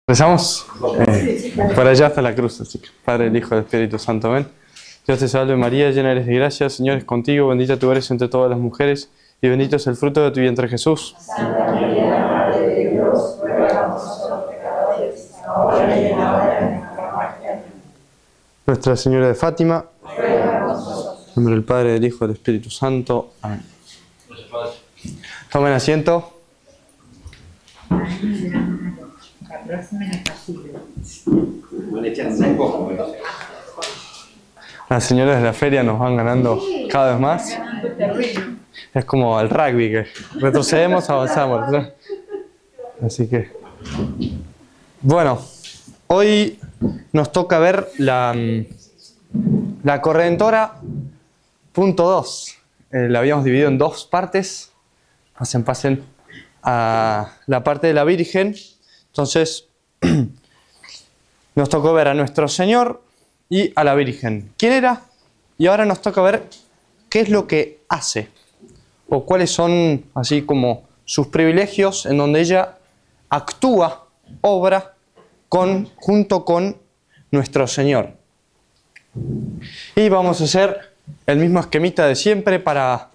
Rezamos. Para allá está la cruz, así que Padre, el Hijo y el Espíritu Santo, amén. Dios te salve María, llena eres de gracia, el Señor es contigo, bendita tú eres entre todas las mujeres, y bendito es el fruto de tu vientre Jesús. Santa María, Madre de Dios, ruega por nosotros pecadores, ahora y en la hora de nuestra muerte. Amén. Nuestra Señora de Fátima, Ruega por nosotros. en nombre del Padre, del Hijo y del Espíritu Santo, amén. Tomen asiento. Las señoras de la feria nos van ganando cada vez más. Es como el rugby, que retrocedemos, avanzamos, ¿no? Así que, bueno, hoy nos toca ver la Corredentora punto 2. La habíamos dividido en dos partes. Pasen a la parte de la Virgen. Entonces, nos tocó ver a nuestro Señor y a la Virgen. ¿Quién era? Y ahora nos toca ver qué es lo que hace, o cuáles son, así como, sus privilegios en donde ella actúa, obra, junto con nuestro Señor. Y vamos a hacer el mismo esquemita de siempre para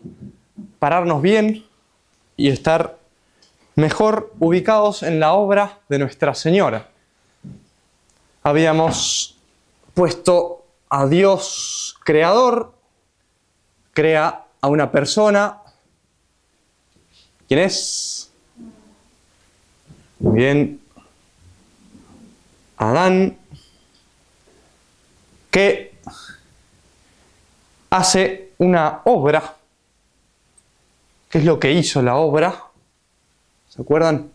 pararnos bien y estar mejor ubicados en la obra de Nuestra Señora. Habíamos puesto a Dios creador, crea a una persona. ¿Quién es? Muy bien. Adán, que hace una obra. ¿Qué es lo que hizo la obra? ¿Se acuerdan?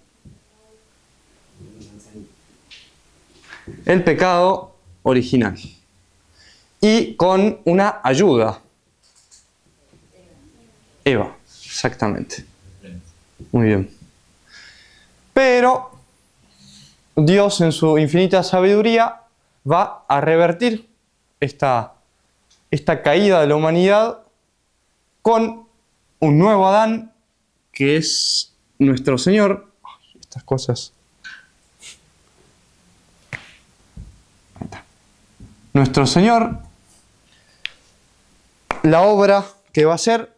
El pecado original. Y con una ayuda. Eva, exactamente. Muy bien. Pero Dios en su infinita sabiduría va a revertir esta caída de la humanidad con un nuevo Adán, que es nuestro Señor. Estas cosas. Nuestro Señor, la obra que va a ser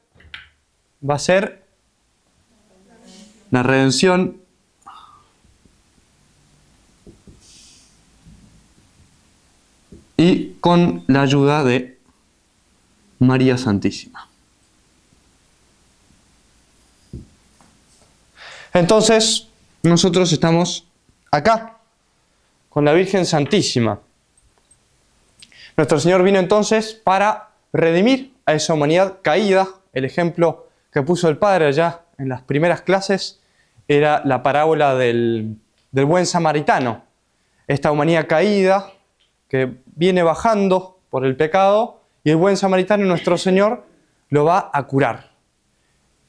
la redención y con la ayuda de María Santísima. Entonces, nosotros estamos acá, con la Virgen Santísima. Nuestro Señor vino entonces para redimir a esa humanidad caída. El ejemplo que puso el Padre allá en las primeras clases era la parábola del buen samaritano. Esta humanidad caída que viene bajando por el pecado, y el buen samaritano, nuestro Señor, lo va a curar.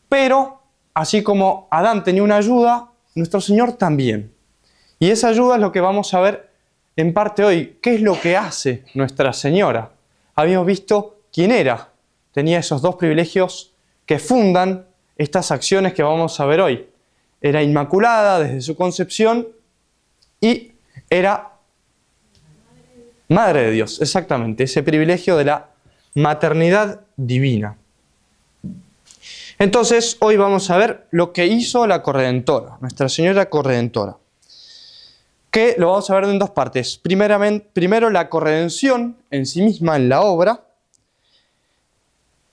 Pero, así como Adán tenía una ayuda, nuestro Señor también. Y esa ayuda es lo que vamos a ver en parte hoy. ¿Qué es lo que hace Nuestra Señora? Habíamos visto quién era. Tenía esos dos privilegios que fundan estas acciones que vamos a ver hoy. Era inmaculada desde su concepción y era Madre de Dios, exactamente, ese privilegio de la maternidad divina. Entonces, hoy vamos a ver lo que hizo la Corredentora, Nuestra Señora Corredentora, que lo vamos a ver en dos partes. Primero la corredención en sí misma en la obra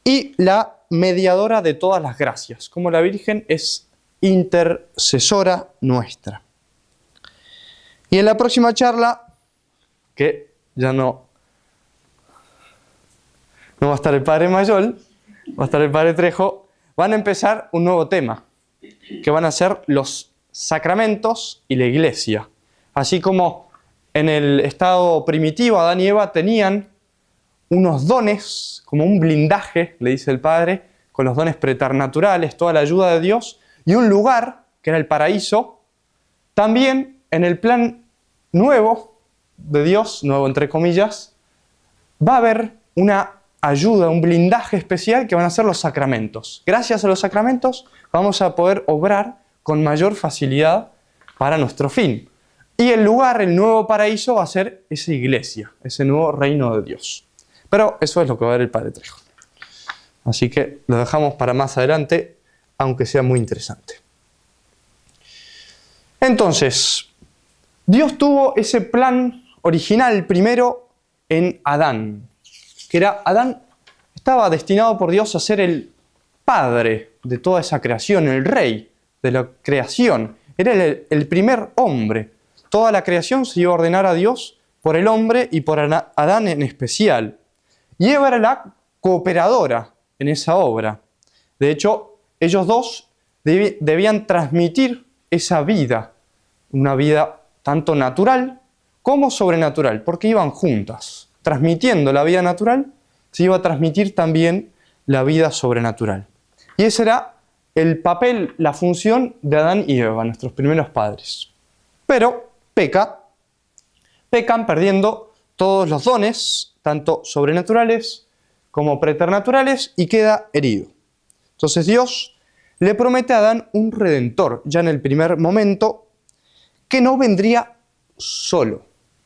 y la mediadora de todas las gracias, como la Virgen es intercesora nuestra. Y en la próxima charla, que ya no va a estar el Padre Mayol, va a estar el Padre Trejo, van a empezar un nuevo tema, que van a ser los sacramentos y la Iglesia. Así como en el estado primitivo, Adán y Eva tenían unos dones, como un blindaje, le dice el Padre, con los dones preternaturales, toda la ayuda de Dios, y un lugar, que era el paraíso. También en el plan nuevo de Dios, nuevo entre comillas, va a haber una ayuda, un blindaje especial que van a ser los sacramentos. Gracias a los sacramentos vamos a poder obrar con mayor facilidad para nuestro fin. Y el lugar, el nuevo paraíso, va a ser esa iglesia, ese nuevo reino de Dios. Pero eso es lo que va a ver el Padre Trejo. Así que lo dejamos para más adelante, aunque sea muy interesante. Entonces, Dios tuvo ese plan original primero en Adán, que era Adán estaba destinado por Dios a ser el padre de toda esa creación, el rey de la creación. Era el primer hombre. Toda la creación se iba a ordenar a Dios por el hombre y por Adán en especial. Y Eva era la cooperadora en esa obra. De hecho, ellos dos debían transmitir esa vida, una vida tanto natural como sobrenatural, porque iban juntas. Transmitiendo la vida natural, se iba a transmitir también la vida sobrenatural. Y ese era el papel, la función de Adán y Eva, nuestros primeros padres. Pero pecan perdiendo todos los dones, tanto sobrenaturales como preternaturales, y queda herido. Entonces Dios le promete a Adán un redentor, ya en el primer momento, que no vendría solo.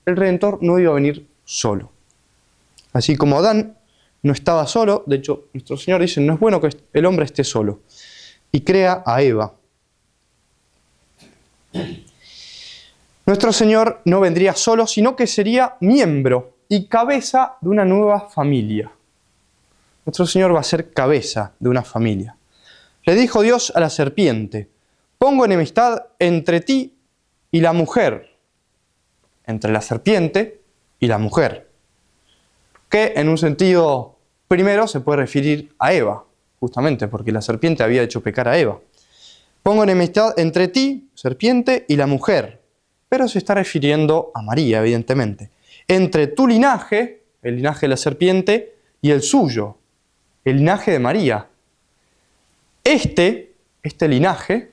El redentor no iba a venir solo. Así como Adán no estaba solo, de hecho nuestro Señor dice, no es bueno que el hombre esté solo, y crea a Eva. Nuestro Señor no vendría solo, sino que sería miembro y cabeza de una nueva familia. Nuestro Señor va a ser cabeza de una familia. Le dijo Dios a la serpiente, pongo enemistad entre ti y la mujer, entre la serpiente y la mujer, que en un sentido primero se puede referir a Eva, justamente porque la serpiente había hecho pecar a Eva. Pongo enemistad entre ti, serpiente, y la mujer, pero se está refiriendo a María, evidentemente. Entre tu linaje, el linaje de la serpiente, y el suyo, el linaje de María. Este linaje,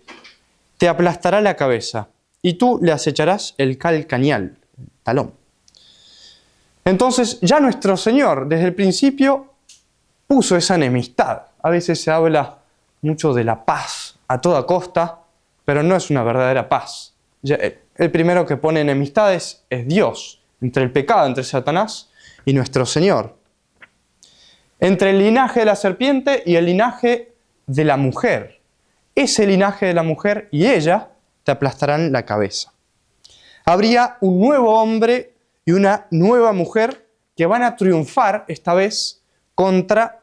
te aplastará la cabeza, y tú le acecharás el calcañal, el talón. Entonces, ya nuestro Señor, desde el principio, puso esa enemistad. A veces se habla mucho de la paz a toda costa, pero no es una verdadera paz. El primero que pone enemistades es Dios, entre el pecado, entre Satanás y nuestro Señor. Entre el linaje de la serpiente y el linaje de la mujer. Ese linaje de la mujer y ella te aplastarán la cabeza. Habría un nuevo hombre y una nueva mujer que van a triunfar esta vez contra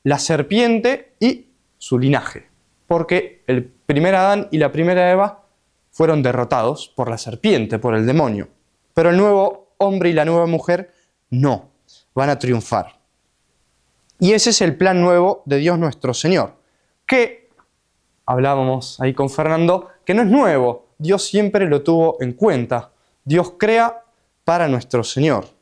la serpiente y su linaje. Porque el primer Adán y la primera Eva fueron derrotados por la serpiente, por el demonio. Pero el nuevo hombre y la nueva mujer no, van a triunfar. Y ese es el plan nuevo de Dios nuestro Señor, que, hablábamos ahí con Fernando, que no es nuevo, Dios siempre lo tuvo en cuenta. Dios crea para nuestro Señor.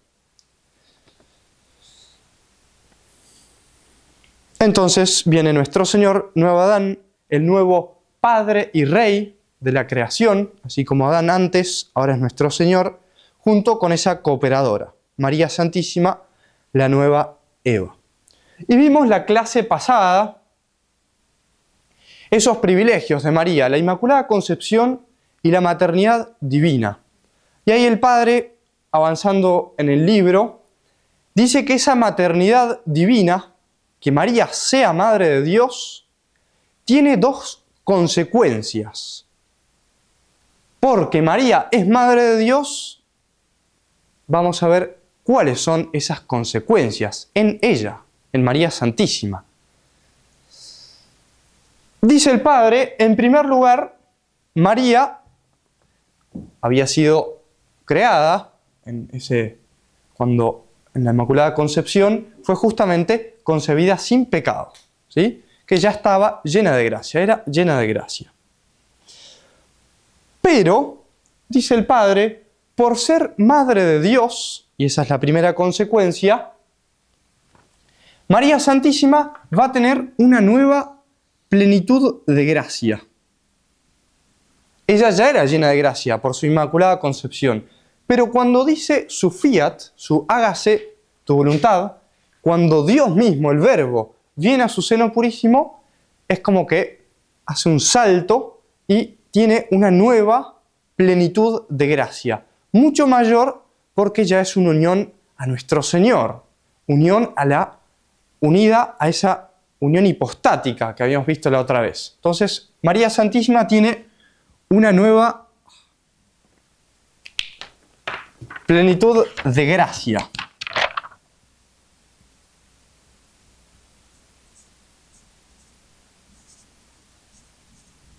Entonces viene nuestro Señor, nuevo Adán, el nuevo Padre y Rey de la creación, así como Adán antes, ahora es nuestro Señor, junto con esa cooperadora, María Santísima, la nueva Eva. Y vimos la clase pasada, esos privilegios de María, la Inmaculada Concepción y la maternidad divina. Y ahí el Padre, avanzando en el libro, dice que esa maternidad divina, que María sea Madre de Dios, tiene dos consecuencias. Porque María es Madre de Dios, vamos a ver cuáles son esas consecuencias en ella, en María Santísima. Dice el Padre, en primer lugar, María había sido creada cuando en la Inmaculada Concepción fue justamente concebida sin pecado, ¿sí? Que ya estaba llena de gracia, era llena de gracia. Pero, dice el Padre, por ser Madre de Dios, y esa es la primera consecuencia, María Santísima va a tener una nueva plenitud de gracia. Ella ya era llena de gracia por su Inmaculada Concepción, pero cuando dice su fiat, su hágase tu voluntad, cuando Dios mismo, el Verbo, viene a su seno purísimo, es como que hace un salto y tiene una nueva plenitud de gracia, mucho mayor porque ya es una unión a nuestro Señor, unida a esa unión hipostática que habíamos visto la otra vez. Entonces, María Santísima tiene una nueva plenitud de gracia.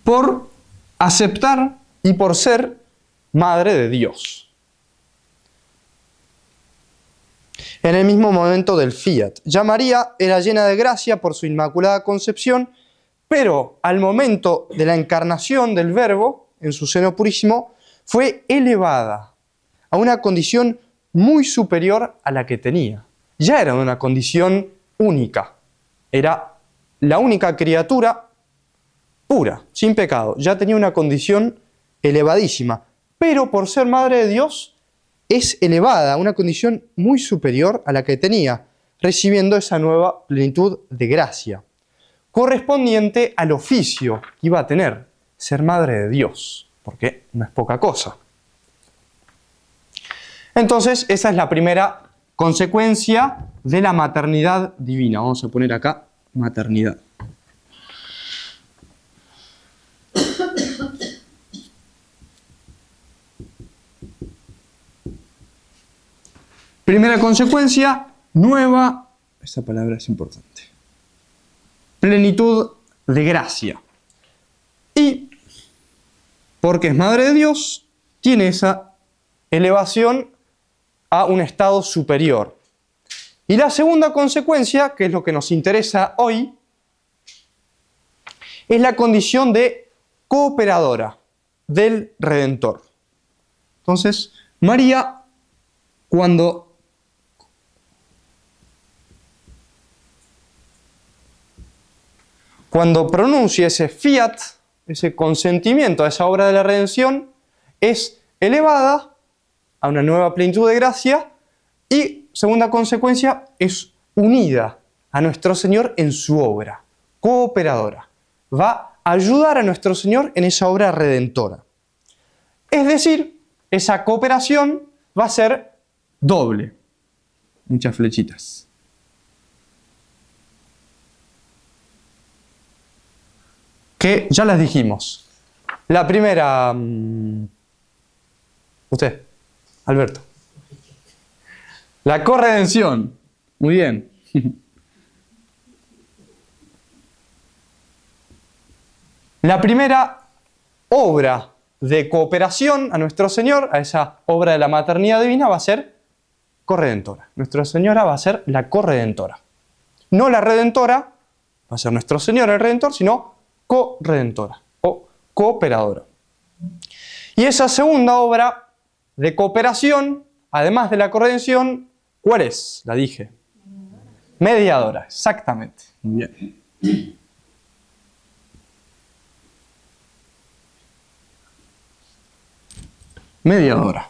Por aceptar y por ser Madre de Dios. En el mismo momento del fiat. Ya María era llena de gracia por su inmaculada concepción, pero al momento de la encarnación del Verbo, en su seno purísimo, fue elevada a una condición muy superior a la que tenía. Ya era una condición única. Era la única criatura pura, sin pecado. Ya tenía una condición elevadísima. Pero por ser Madre de Dios, es elevada a una condición muy superior a la que tenía, recibiendo esa nueva plenitud de gracia, correspondiente al oficio que iba a tener, ser Madre de Dios, porque no es poca cosa. Entonces, esa es la primera consecuencia de la maternidad divina. Vamos a poner acá maternidad. Primera consecuencia, nueva, esa palabra es importante, plenitud de gracia. Y, porque es Madre de Dios, tiene esa elevación a un estado superior. Y la segunda consecuencia, que es lo que nos interesa hoy, es la condición de cooperadora del Redentor. Entonces, María, cuando pronuncia ese fiat, ese consentimiento a esa obra de la redención, es elevada a una nueva plenitud de gracia y, segunda consecuencia, es unida a nuestro Señor en su obra, cooperadora. Va a ayudar a nuestro Señor en esa obra redentora. Es decir, esa cooperación va a ser doble. Muchas flechitas. Que ya las dijimos. La primera... Usted, Alberto. La corredención. Muy bien. La primera obra de cooperación a nuestro Señor, a esa obra de la maternidad divina, va a ser corredentora. Nuestra Señora va a ser la corredentora. No la redentora, va a ser nuestro Señor el Redentor, sino corredentora o cooperadora. Y esa segunda obra de cooperación, además de la corredención, ¿cuál es? La dije. Mediadora, exactamente. Muy bien. Mediadora.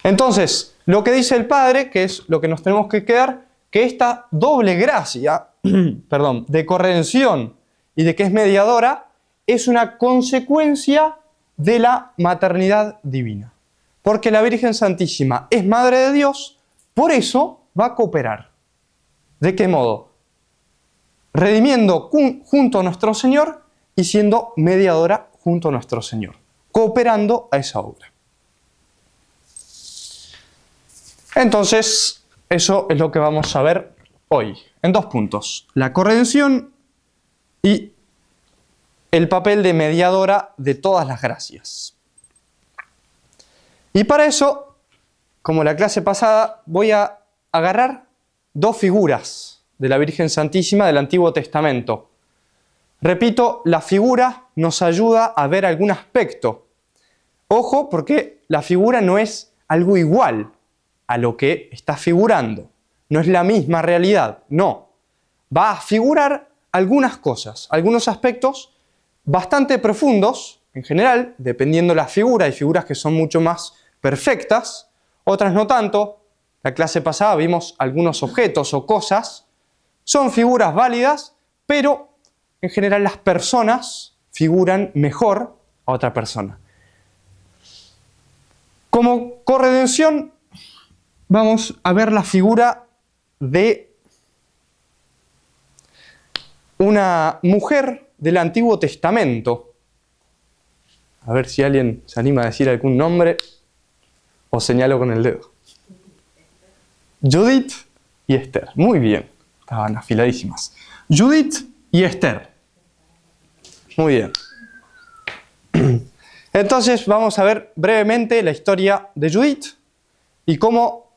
Entonces, lo que dice el Padre, que es lo que nos tenemos que quedar, que esta doble gracia, de corredención y de que es mediadora, es una consecuencia de la maternidad divina. Porque la Virgen Santísima es Madre de Dios, por eso va a cooperar. ¿De qué modo? Redimiendo junto a nuestro Señor y siendo mediadora junto a nuestro Señor, cooperando a esa obra. Entonces, eso es lo que vamos a ver hoy, en dos puntos: la corredención y el papel de mediadora de todas las gracias. Y para eso, como la clase pasada, voy a agarrar dos figuras de la Virgen Santísima del Antiguo Testamento. Repito, la figura nos ayuda a ver algún aspecto. Ojo, porque la figura no es algo igual a lo que está figurando. No es la misma realidad, no. Va a figurar algunas cosas, algunos aspectos bastante profundos, en general, dependiendo de la figura. Hay figuras que son mucho más perfectas, otras no tanto. La clase pasada vimos algunos objetos o cosas. Son figuras válidas, pero en general las personas figuran mejor a otra persona. Como corredención vamos a ver la figura de una mujer del Antiguo Testamento. A ver si alguien se anima a decir algún nombre o señalo con el dedo. Judith y Esther. Muy bien, estaban afiladísimas. Judith y Esther. Muy bien. Entonces vamos a ver brevemente la historia de Judith y cómo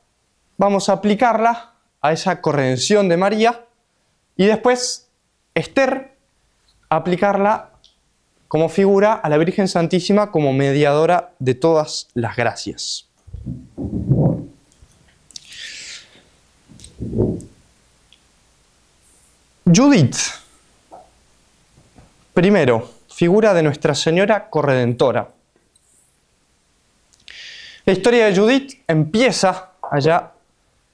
vamos a aplicarla a esa corredención de María, y después Esther aplicarla como figura a la Virgen Santísima como mediadora de todas las gracias. Judith, primero, figura de Nuestra Señora Corredentora. La historia de Judith empieza allá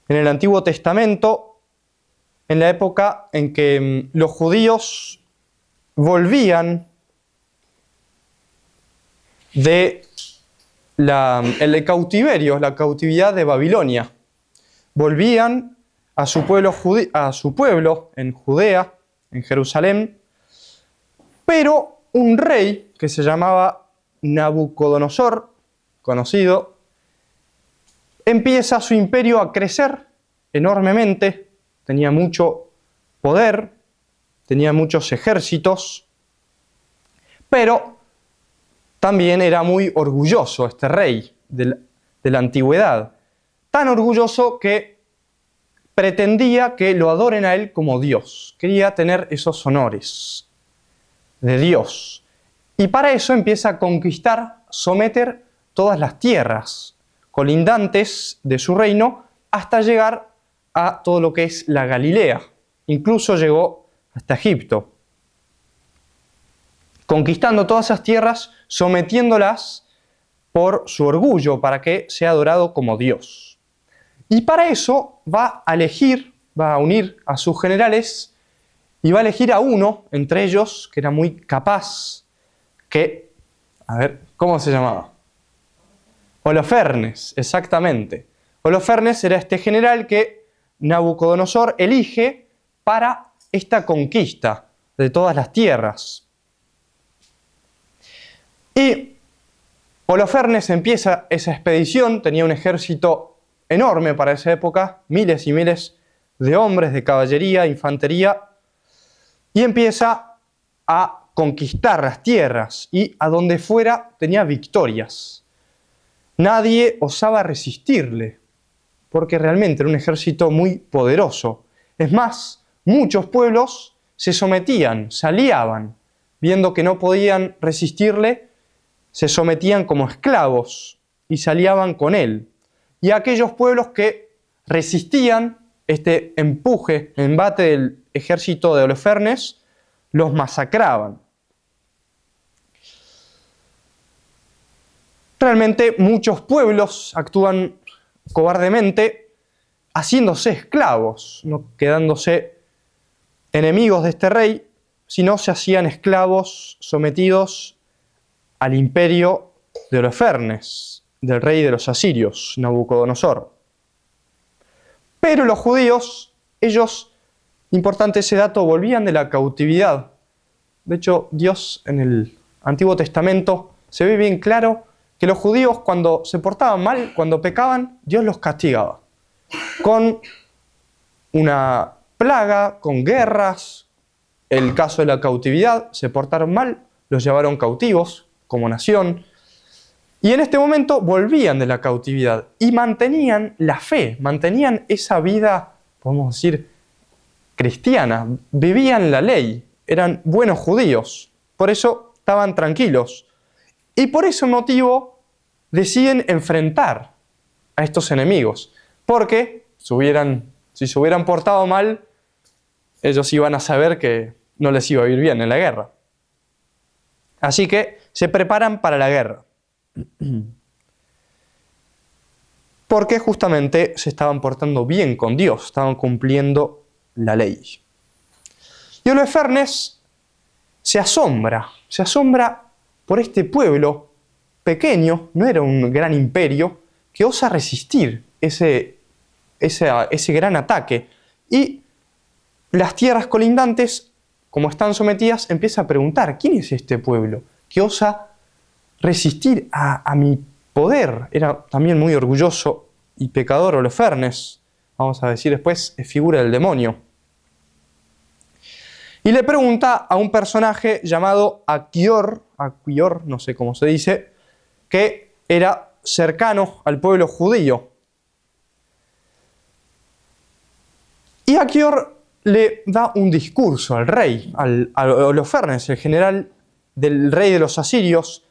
en el Antiguo Testamento, en la época en que los judíos volvían el cautiverio, la cautividad de Babilonia. Volvían a su pueblo en Judea, en Jerusalén, pero un rey que se llamaba Nabucodonosor, conocido, empieza su imperio a crecer enormemente, tenía mucho poder, tenía muchos ejércitos, pero también era muy orgulloso este rey de la antigüedad, tan orgulloso que pretendía que lo adoren a él como Dios, quería tener esos honores de Dios, y para eso empieza a conquistar, someter todas las tierras colindantes de su reino hasta llegar a todo lo que es la Galilea. Incluso llegó hasta Egipto, conquistando todas esas tierras, sometiéndolas por su orgullo, para que sea adorado como Dios. Y para eso va a unir a sus generales y va a elegir a uno entre ellos que era muy capaz, ¿cómo se llamaba? Holofernes, exactamente. Holofernes era este general que Nabucodonosor elige para esta conquista de todas las tierras. Y Holofernes empieza esa expedición, tenía un ejército enorme para esa época, miles y miles de hombres de caballería, infantería, y empieza a conquistar las tierras, y a donde fuera tenía victorias. Nadie osaba resistirle, porque realmente era un ejército muy poderoso. Es más, muchos pueblos se sometían, se aliaban, viendo que no podían resistirle, se sometían como esclavos y se aliaban con él. Y aquellos pueblos que resistían este embate del ejército de Holofernes, los masacraban. Realmente muchos pueblos actúan cobardemente, haciéndose esclavos, no quedándose enemigos de este rey, sino se hacían esclavos sometidos al imperio de Holofernes, del rey de los asirios, Nabucodonosor. Pero los judíos, ellos, importante ese dato, volvían de la cautividad. De hecho, Dios en el Antiguo Testamento se ve bien claro que los judíos, cuando se portaban mal, cuando pecaban, Dios los castigaba con una plaga, con guerras. El caso de la cautividad, se portaron mal, los llevaron cautivos como nación, y en este momento volvían de la cautividad y mantenían la fe, mantenían esa vida, podemos decir, cristiana, vivían la ley, eran buenos judíos, por eso estaban tranquilos. Y por ese motivo deciden enfrentar a estos enemigos, porque si se hubieran portado mal, ellos iban a saber que no les iba a ir bien en la guerra. Así que se preparan para la guerra, porque justamente se estaban portando bien con Dios, estaban cumpliendo la ley. Y Holofernes se asombra por este pueblo pequeño, no era un gran imperio, que osa resistir ese gran ataque. Y las tierras colindantes, como están sometidas, empieza a preguntar, ¿quién es este pueblo que osa resistir a mi poder? Era también muy orgulloso y pecador Holofernes, vamos a decir después, es figura del demonio. Y le pregunta a un personaje llamado Achior, no sé cómo se dice, que era cercano al pueblo judío. Y Achior le da un discurso al rey, a Holofernes, el general del rey de los asirios,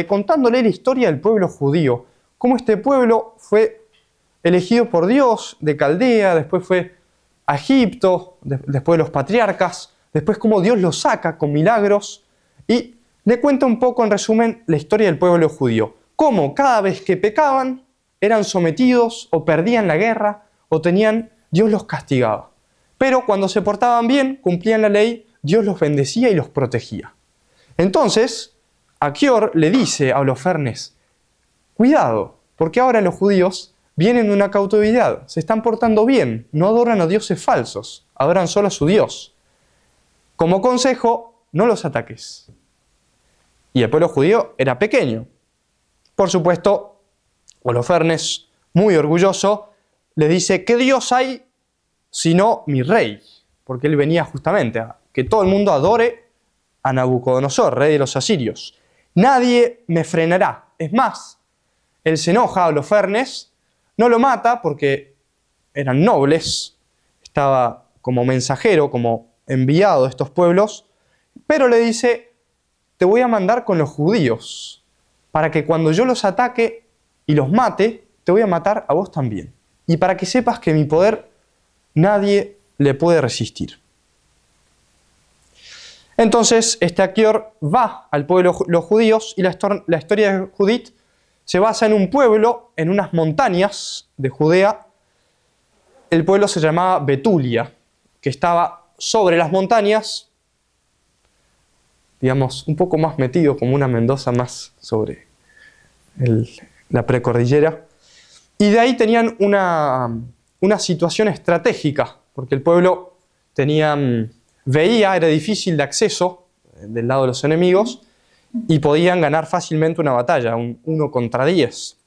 contándole la historia del pueblo judío, cómo este pueblo fue elegido por Dios de Caldea, después fue a Egipto, después los patriarcas, después cómo Dios los saca con milagros, y le cuenta un poco en resumen la historia del pueblo judío, cómo cada vez que pecaban eran sometidos o perdían la guerra o Dios los castigaba. Pero cuando se portaban bien, cumplían la ley, Dios los bendecía y los protegía. Entonces, Achior le dice a Holofernes, cuidado, porque ahora los judíos vienen de una cautividad, se están portando bien, no adoran a dioses falsos, adoran solo a su Dios. Como consejo, no los ataques. Y el pueblo judío era pequeño. Por supuesto, Holofernes, muy orgulloso, le dice, ¿qué Dios hay sino mi rey? Porque él venía justamente a que todo el mundo adore a Nabucodonosor, rey de los asirios. Nadie me frenará. Es más, él se enoja a Holofernes, no lo mata porque eran nobles, estaba como mensajero, como enviado de estos pueblos, pero le dice, te voy a mandar con los judíos, para que cuando yo los ataque y los mate, te voy a matar a vos también. Y para que sepas que mi poder nadie le puede resistir. Entonces, este Achior va al pueblo, los judíos, y la historia de Judith se basa en un pueblo, en unas montañas de Judea. El pueblo se llamaba Betulia, que estaba sobre las montañas, digamos, un poco más metido, como una Mendoza más sobre la precordillera. Y de ahí tenían una situación estratégica, porque el pueblo era difícil de acceso del lado de los enemigos y podían ganar fácilmente una batalla, 1 contra 10.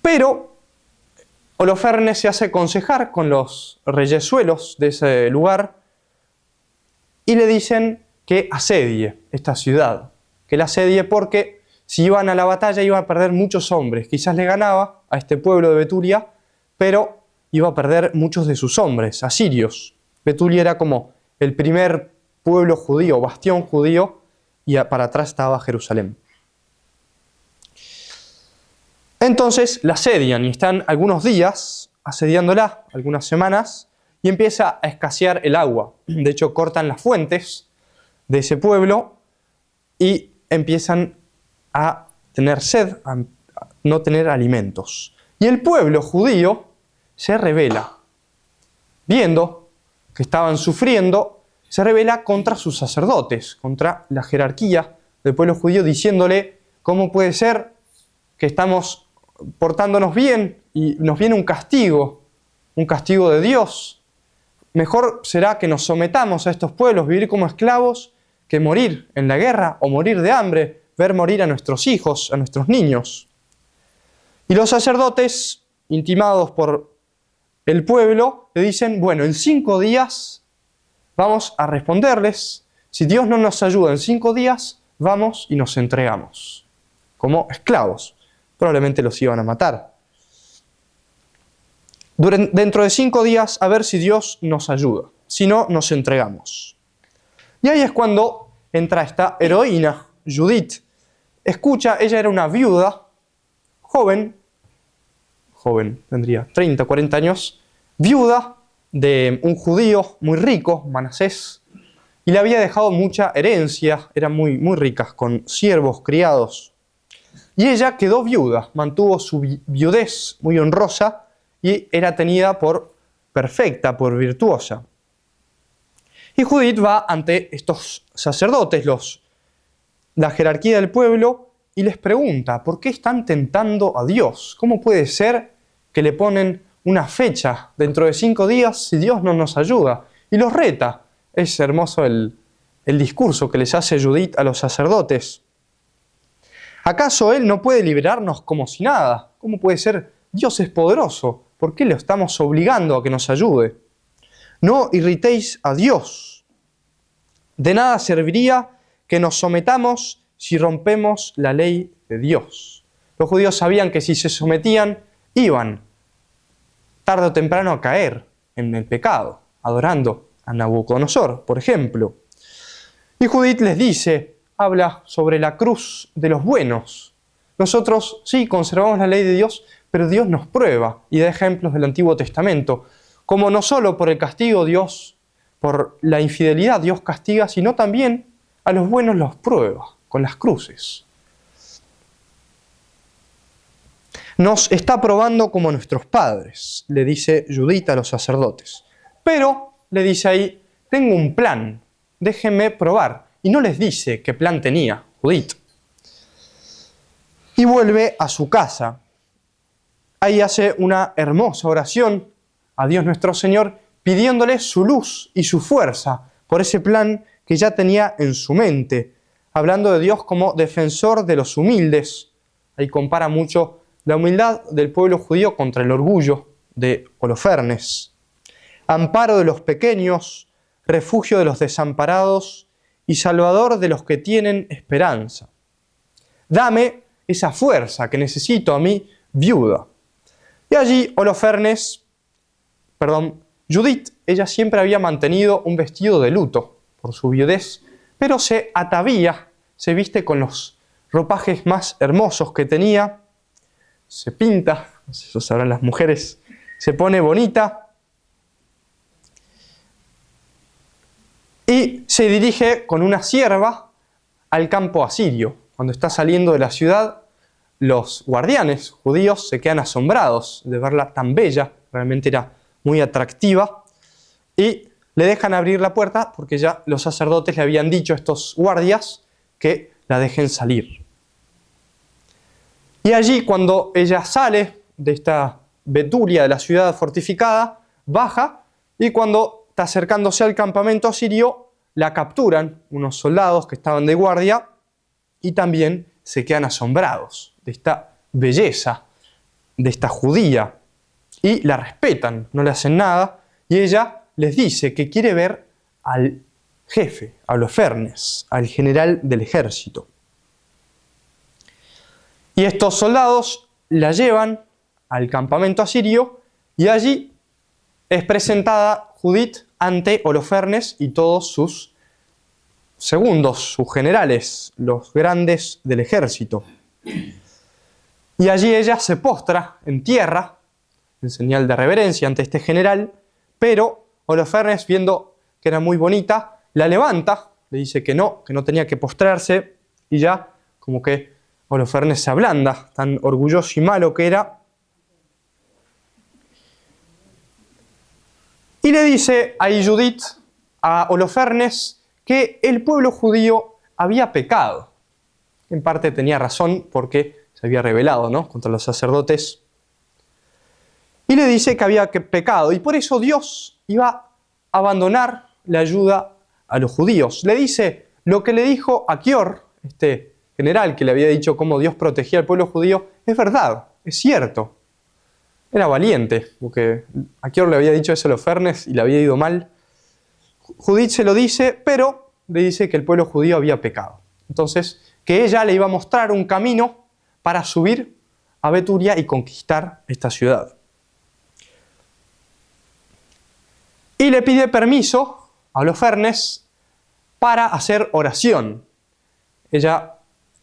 Pero Holofernes se hace aconsejar con los reyesuelos de ese lugar y le dicen que asedie esta ciudad, que la asedie porque si iban a la batalla iban a perder muchos hombres. Quizás le ganaba a este pueblo de Betulia, pero iba a perder muchos de sus hombres, asirios. Betulia era como el primer pueblo judío, bastión judío, y para atrás estaba Jerusalén. Entonces la asedian y están algunos días asediándola, algunas semanas, y empieza a escasear el agua. De hecho, cortan las fuentes de ese pueblo y empiezan a tener sed, a no tener alimentos. Y el pueblo judío se rebela. Viendo que estaban sufriendo, se rebela contra sus sacerdotes, contra la jerarquía del pueblo judío, diciéndole, ¿cómo puede ser que estamos portándonos bien y nos viene un castigo de Dios? Mejor será que nos sometamos a estos pueblos, vivir como esclavos, que morir en la guerra o morir de hambre, ver morir a nuestros hijos, a nuestros niños. Y los sacerdotes, intimados por el pueblo, le dicen, bueno, en 5 días vamos a responderles, si Dios no nos ayuda en 5 días, vamos y nos entregamos, como esclavos. Probablemente los iban a matar. Dentro de 5 días, a ver si Dios nos ayuda, si no, nos entregamos. Y ahí es cuando entra esta heroína, Judith. Escucha, ella era una viuda, joven, tendría 30, 40 años, viuda de un judío muy rico, Manasés, y le había dejado mucha herencia, eran muy, muy ricas, con siervos, criados. Y ella quedó viuda, mantuvo su viudez muy honrosa y era tenida por perfecta, por virtuosa. Y Judith va ante estos sacerdotes, los la jerarquía del pueblo y les pregunta, ¿por qué están tentando a Dios? ¿Cómo puede ser que le ponen una fecha dentro de 5 días si Dios no nos ayuda? Y los reta. Es hermoso el discurso que les hace Judith a los sacerdotes. ¿Acaso Él no puede liberarnos como si nada? ¿Cómo puede ser? Dios es poderoso. ¿Por qué le estamos obligando a que nos ayude? No irritéis a Dios. De nada serviría que nos sometamos si rompemos la ley de Dios. Los judíos sabían que si se sometían, iban tarde o temprano a caer en el pecado, adorando a Nabucodonosor, por ejemplo. Y Judith les dice, habla sobre la cruz de los buenos. Nosotros sí conservamos la ley de Dios, pero Dios nos prueba y da ejemplos del Antiguo Testamento. Como no solo por el castigo Dios, por la infidelidad Dios castiga, sino también a los buenos los prueba con las cruces. Nos está probando como nuestros padres, le dice Judith a los sacerdotes. Pero, le dice ahí, tengo un plan, déjenme probar. Y no les dice qué plan tenía Judith. Y vuelve a su casa. Ahí hace una hermosa oración a Dios nuestro Señor, pidiéndole su luz y su fuerza por ese plan que ya tenía en su mente, hablando de Dios como defensor de los humildes. Ahí compara mucho la humildad del pueblo judío contra el orgullo de Holofernes. Amparo de los pequeños, refugio de los desamparados y salvador de los que tienen esperanza. Dame esa fuerza que necesito a mí, viuda. Y allí Judith, ella siempre había mantenido un vestido de luto por su viudez, pero se atavía, se viste con los ropajes más hermosos que tenía, se pinta, eso sabrán las mujeres, se pone bonita y se dirige con una sierva al campo asirio. Cuando está saliendo de la ciudad, los guardianes judíos se quedan asombrados de verla tan bella, realmente era muy atractiva, y le dejan abrir la puerta porque ya los sacerdotes le habían dicho a estos guardias que la dejen salir. Y allí, cuando ella sale de esta Betulia, de la ciudad fortificada, baja, y cuando está acercándose al campamento asirio, la capturan unos soldados que estaban de guardia y también se quedan asombrados de esta belleza, de esta judía, y la respetan, no le hacen nada, y ella les dice que quiere ver al jefe, a Holofernes, al general del ejército. Y estos soldados la llevan al campamento asirio y allí es presentada Judith ante Holofernes y todos sus segundos, sus generales, los grandes del ejército. Y allí ella se postra en tierra, en señal de reverencia ante este general, pero Holofernes, viendo que era muy bonita, la levanta, le dice que no tenía que postrarse, y ya como que Holofernes se ablanda, tan orgulloso y malo que era. Y le dice a Judith, a Holofernes, que el pueblo judío había pecado. En parte tenía razón porque se había rebelado, ¿no?, contra los sacerdotes. Y le dice que había pecado y por eso Dios iba a abandonar la ayuda a los judíos. Le dice lo que le dijo Achior, este general que le había dicho cómo Dios protegía al pueblo judío, es verdad, es cierto. Era valiente, porque Achior le había dicho eso a Holofernes y le había ido mal. Judith se lo dice, pero le dice que el pueblo judío había pecado. Entonces, que ella le iba a mostrar un camino para subir a Betulia y conquistar esta ciudad. Y le pide permiso a Holofernes para hacer oración.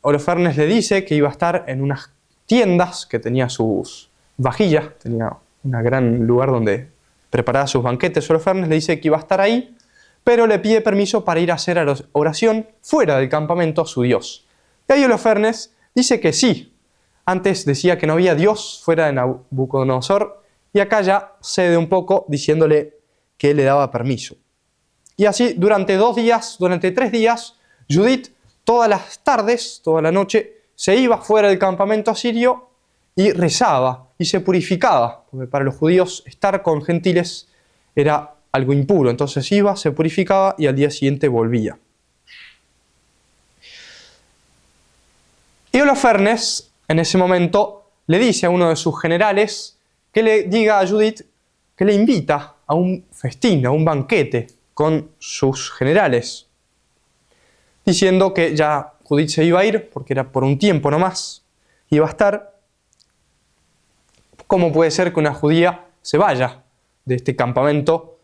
Holofernes le dice que iba a estar en unas tiendas que tenía sus vajillas, tenía un gran lugar donde preparaba sus banquetes. Holofernes le dice que iba a estar ahí, pero le pide permiso para ir a hacer oración fuera del campamento a su Dios. Y ahí Holofernes dice que sí. Antes decía que no había Dios fuera de Nabucodonosor, y acá ya cede un poco diciéndole que le daba permiso. Y así durante 3 días, Judith todas las tardes, toda la noche, se iba fuera del campamento asirio y rezaba y se purificaba, porque para los judíos estar con gentiles era algo impuro. Entonces iba, se purificaba y al día siguiente volvía. Y Holofernes, en ese momento, le dice a uno de sus generales que le diga a Judith que le invita a un festín, a un banquete con sus generales, diciendo que ya Judith se iba a ir, porque era por un tiempo nomás, iba a estar. ¿Cómo puede ser que una judía se vaya de este campamento?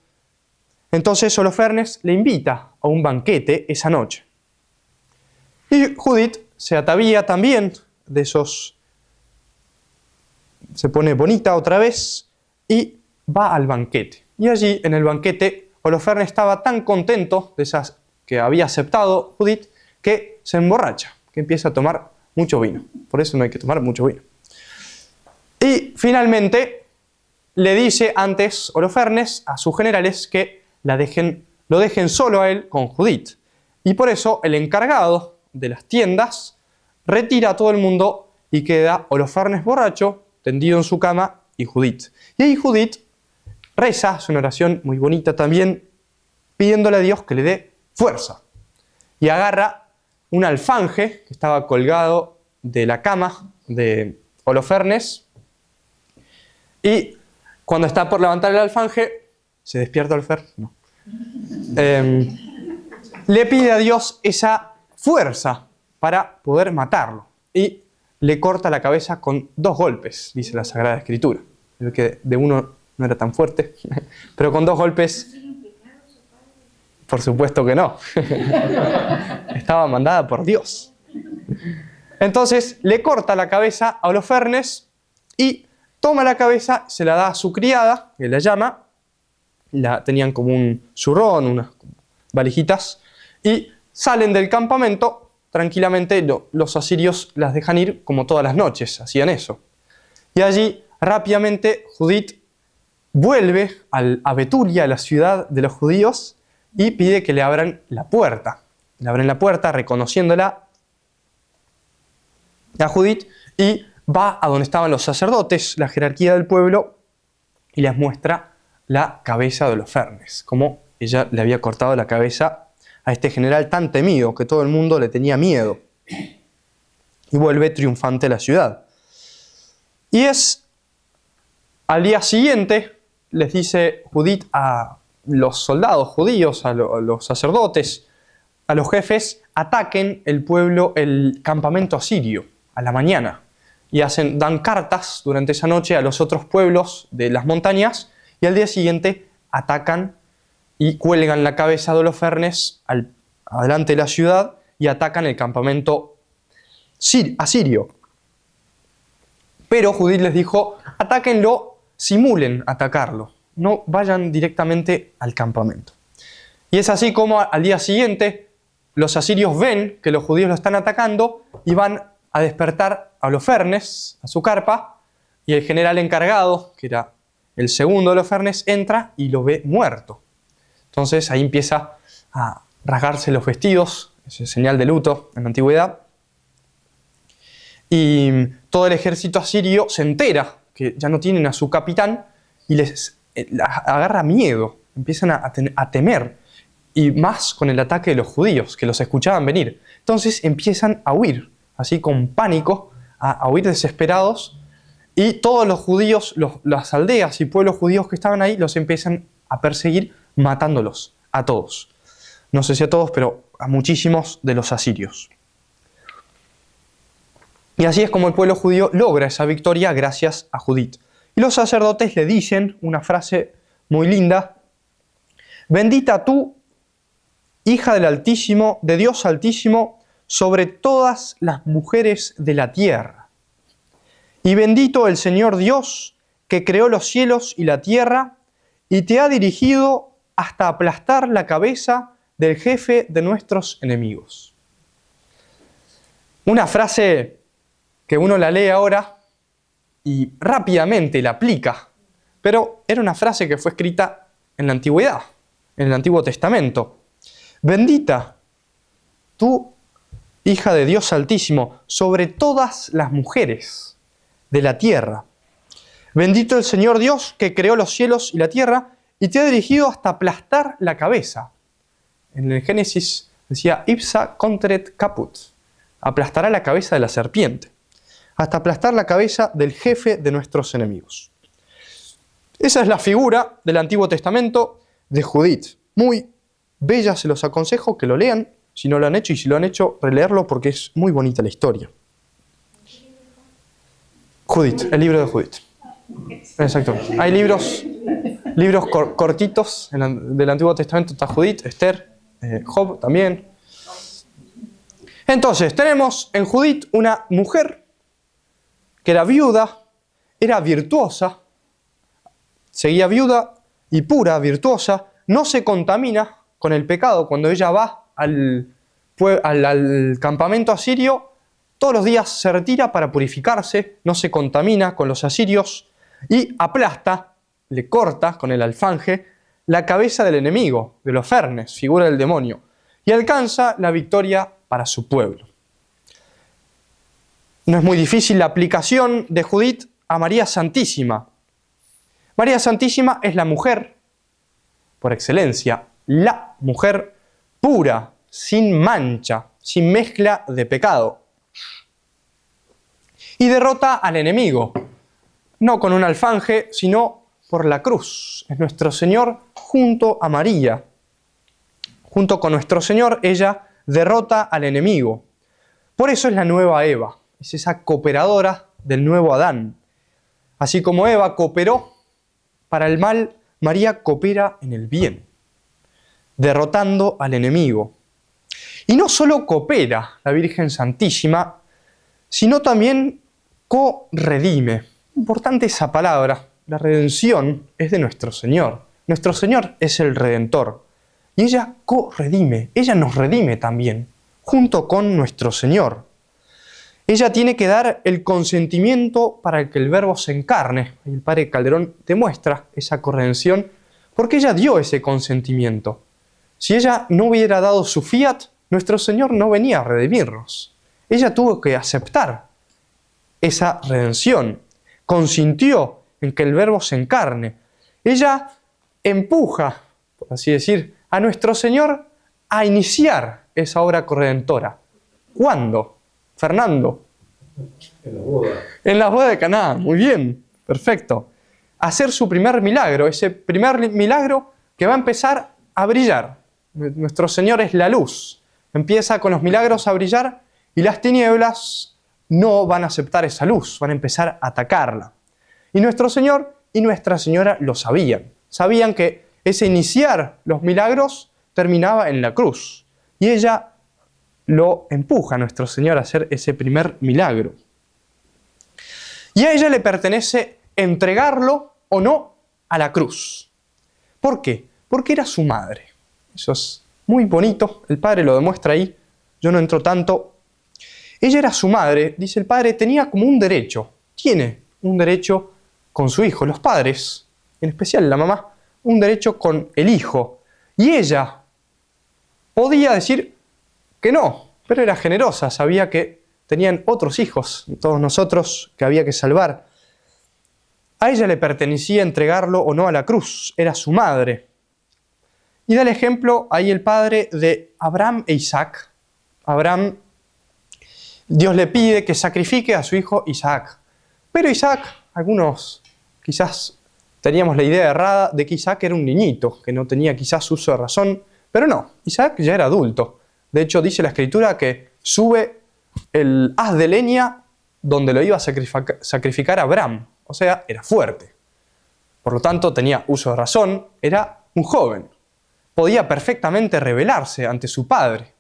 Entonces Holofernes le invita a un banquete esa noche. Y Judith se atavía también de esos, se pone bonita otra vez y va al banquete. Y allí en el banquete Holofernes estaba tan contento de esas que había aceptado Judith que se emborracha, que empieza a tomar mucho vino. Por eso no hay que tomar mucho vino. Y finalmente le dice antes Holofernes a sus generales que lo dejen solo a él con Judith. Y por eso el encargado de las tiendas retira a todo el mundo y queda Holofernes borracho, tendido en su cama, y Judith. Y ahí Judith reza, hace una oración muy bonita también, pidiéndole a Dios que le dé fuerza. Y agarra un alfanje que estaba colgado de la cama de Holofernes. Y cuando está por levantar el alfanje, ¿se despierta Holofernes? No. Le pide a Dios esa fuerza para poder matarlo. Y le corta la cabeza con 2 golpes, dice la Sagrada Escritura. Creo que de uno no era tan fuerte, pero con 2 golpes, por supuesto que no. Estaba mandada por Dios. Entonces le corta la cabeza a Holofernes y toma la cabeza, se la da a su criada, que la llama, tenían como un zurrón, unas valijitas, y salen del campamento tranquilamente. Los asirios las dejan ir como todas las noches, hacían eso. Y allí rápidamente Judith vuelve a Betulia, a la ciudad de los judíos, y pide que le abran la puerta. Le abren la puerta reconociéndola a Judith y va a donde estaban los sacerdotes, la jerarquía del pueblo, y les muestra la cabeza de Holofernes, como ella le había cortado la cabeza a este general tan temido que todo el mundo le tenía miedo. Y vuelve triunfante a la ciudad. Y al día siguiente, les dice Judith a los soldados judíos, a los sacerdotes, a los jefes, ataquen el campamento asirio a la mañana. Y dan cartas durante esa noche a los otros pueblos de las montañas, y al día siguiente atacan y cuelgan la cabeza de Holofernes adelante de la ciudad y atacan el campamento asirio. Pero Judith les dijo, atáquenlo, simulen atacarlo, no vayan directamente al campamento. Y es así como al día siguiente los asirios ven que los judíos lo están atacando y van a despertar a Holofernes, a su carpa, y el general encargado, que era el segundo de Holofernes, entra y lo ve muerto. Entonces ahí empieza a rasgarse los vestidos, es señal de luto en la antigüedad. Y todo el ejército asirio se entera que ya no tienen a su capitán y les agarra miedo, empiezan a temer, y más con el ataque de los judíos, que los escuchaban venir. Entonces empiezan a huir, así con pánico, a huir desesperados, y todos los judíos, las aldeas y pueblos judíos que estaban ahí, los empiezan a perseguir, matándolos a todos. No sé si a todos, pero a muchísimos de los asirios. Y así es como el pueblo judío logra esa victoria gracias a Judith. Y los sacerdotes le dicen una frase muy linda: bendita tú, hija del Altísimo, de Dios Altísimo, sobre todas las mujeres de la tierra. Y bendito el Señor Dios, que creó los cielos y la tierra, y te ha dirigido hasta aplastar la cabeza del jefe de nuestros enemigos. Una frase que uno la lee ahora y rápidamente la aplica, pero era una frase que fue escrita en la antigüedad, en el Antiguo Testamento. Bendita tú, hija de Dios Altísimo, sobre todas las mujeres de la tierra. Bendito el Señor Dios que creó los cielos y la tierra y te ha dirigido hasta aplastar la cabeza. En el Génesis decía, ipsa conteret caput, aplastará la cabeza de la serpiente, hasta aplastar la cabeza del jefe de nuestros enemigos. Esa es la figura del Antiguo Testamento de Judith. Muy bella, se los aconsejo que lo lean, si no lo han hecho, y si lo han hecho, releerlo porque es muy bonita la historia. Judith, el libro de Judith. Exacto. Hay libros cortitos del Antiguo Testamento, está Judith, Esther, Job también. Entonces, tenemos en Judith una mujer que era viuda, era virtuosa, seguía viuda y pura, virtuosa, no se contamina con el pecado. Cuando ella va al campamento asirio, todos los días se retira para purificarse, no se contamina con los asirios y aplasta, le corta con el alfanje la cabeza del enemigo, de los Fernes, figura del demonio, y alcanza la victoria para su pueblo. No es muy difícil la aplicación de Judith a María Santísima. María Santísima es la mujer, por excelencia, la mujer pura, sin mancha, sin mezcla de pecado. Y derrota al enemigo, no con un alfanje, sino por la cruz. Es nuestro Señor junto a María. Junto con nuestro Señor, ella derrota al enemigo. Por eso es la nueva Eva, es esa cooperadora del nuevo Adán. Así como Eva cooperó para el mal, María coopera en el bien, derrotando al enemigo. Y no solo coopera la Virgen Santísima, sino también co-redime. Importante esa palabra. La redención es de nuestro Señor. Nuestro Señor es el Redentor. Y ella co-redime, ella nos redime también, junto con nuestro Señor. Ella tiene que dar el consentimiento para que el Verbo se encarne. Y el Padre Calderón demuestra esa corredención porque ella dio ese consentimiento. Si ella no hubiera dado su fiat, nuestro Señor no venía a redimirnos. Ella tuvo que aceptar esa redención. Consintió en que el Verbo se encarne. Ella empuja, por así decir, a nuestro Señor a iniciar esa obra corredentora. ¿Cuándo? Fernando. En la boda. En la boda de Caná. Muy bien. Perfecto. Hacer su primer milagro. Ese primer milagro que va a empezar a brillar. Nuestro Señor es la luz. Empieza con los milagros a brillar y las tinieblas no van a aceptar esa luz. Van a empezar a atacarla. Y nuestro Señor y Nuestra Señora lo sabían. Sabían que ese iniciar los milagros terminaba en la cruz. Y ella lo empuja a nuestro Señor a hacer ese primer milagro. Y a ella le pertenece entregarlo o no a la cruz. ¿Por qué? Porque era su madre. Eso es muy bonito, el Padre lo demuestra ahí, yo no entro tanto. Ella era su madre, dice el Padre, tenía como un derecho, tiene un derecho con su hijo. Los padres, en especial la mamá, un derecho con el hijo. Y ella podía decir que no, pero era generosa, sabía que tenían otros hijos, todos nosotros, que había que salvar. A ella le pertenecía entregarlo o no a la cruz, era su madre. Y da el ejemplo ahí el Padre de Abraham e Isaac. Abraham, Dios le pide que sacrifique a su hijo Isaac. Pero Isaac, algunos quizás teníamos la idea errada de que Isaac era un niñito, que no tenía quizás uso de razón, pero no, Isaac ya era adulto. De hecho, dice la Escritura que sube el haz de leña donde lo iba a sacrificar Abraham. O sea, era fuerte. Por lo tanto, tenía uso de razón, era un joven. Podía perfectamente rebelarse ante su padre.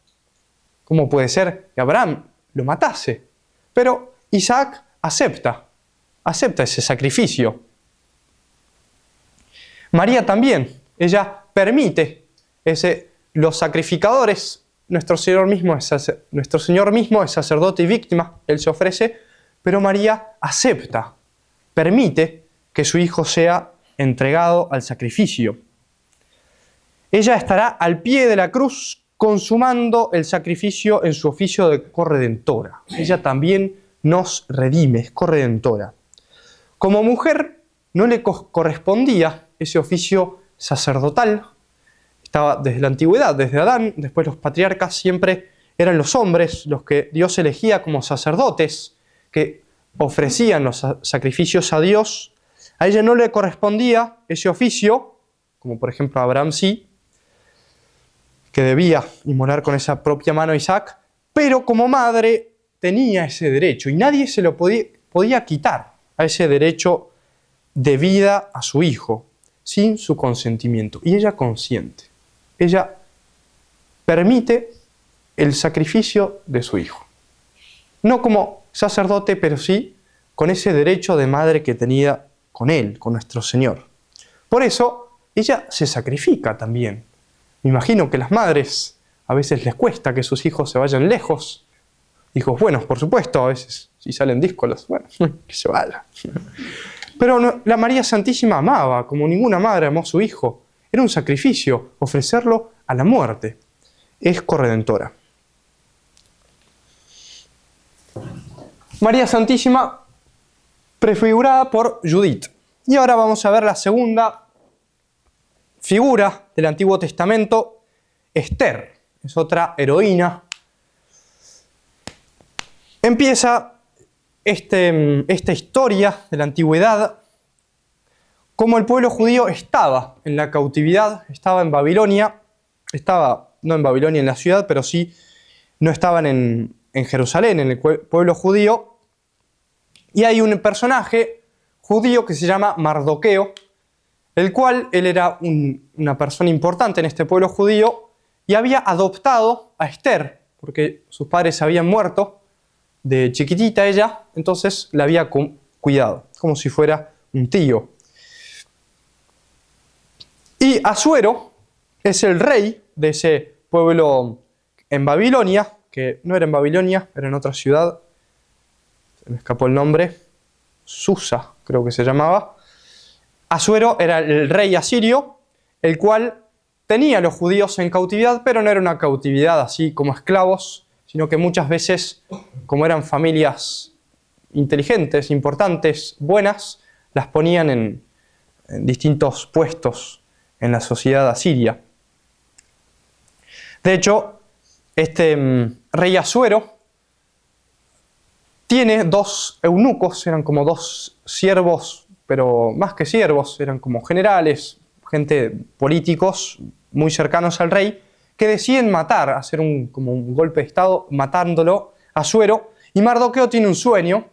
¿Cómo puede ser que Abraham lo matase? Pero Isaac acepta ese sacrificio. María también, ella permite los sacrificadores. Nuestro Señor mismo es sacerdote y víctima, Él se ofrece, pero María acepta, permite que su hijo sea entregado al sacrificio. Ella estará al pie de la cruz consumando el sacrificio en su oficio de corredentora. Ella también nos redime, es corredentora. Como mujer no le correspondía ese oficio sacerdotal. Estaba desde la antigüedad, desde Adán, después los patriarcas siempre eran los hombres los que Dios elegía como sacerdotes, que ofrecían los sacrificios a Dios. A ella no le correspondía ese oficio, como por ejemplo a Abraham sí, que debía inmolar con esa propia mano a Isaac, pero como madre tenía ese derecho y nadie se lo podía quitar a ese derecho de vida a su hijo sin su consentimiento. Y ella consiente. Ella permite el sacrificio de su hijo. No como sacerdote, pero sí con ese derecho de madre que tenía con él, con nuestro Señor. Por eso, ella se sacrifica también. Me imagino que las madres a veces les cuesta que sus hijos se vayan lejos. Hijos buenos, por supuesto, a veces si salen díscolos, bueno, que se vaya. Pero no, la María Santísima amaba, como ninguna madre amó a su hijo. Era un sacrificio ofrecerlo a la muerte. Es corredentora. María Santísima, prefigurada por Judith. Y ahora vamos a ver la segunda figura del Antiguo Testamento, Esther. Es otra heroína. Empieza esta historia de la antigüedad, como el pueblo judío estaba en la cautividad, estaba en Babilonia, estaba no en Babilonia en la ciudad, pero sí no estaban en Jerusalén, en el pueblo judío, y hay un personaje judío que se llama Mardoqueo, el cual él era una persona importante en este pueblo judío y había adoptado a Esther, porque sus padres habían muerto de chiquitita ella, entonces la había cuidado, como si fuera un tío. Y Asuero es el rey de ese pueblo en Babilonia, que no era en Babilonia, era en otra ciudad, se me escapó el nombre, Susa creo que se llamaba. Asuero era el rey asirio, el cual tenía a los judíos en cautividad, pero no era una cautividad así como esclavos, sino que muchas veces, como eran familias inteligentes, importantes, buenas, las ponían en distintos puestos en la sociedad asiria. De hecho, este rey Asuero tiene dos eunucos, eran como dos siervos, pero más que siervos, eran como generales, gente políticos muy cercanos al rey, que deciden matar, hacer como un golpe de estado, matándolo a Asuero. Y Mardoqueo tiene un sueño,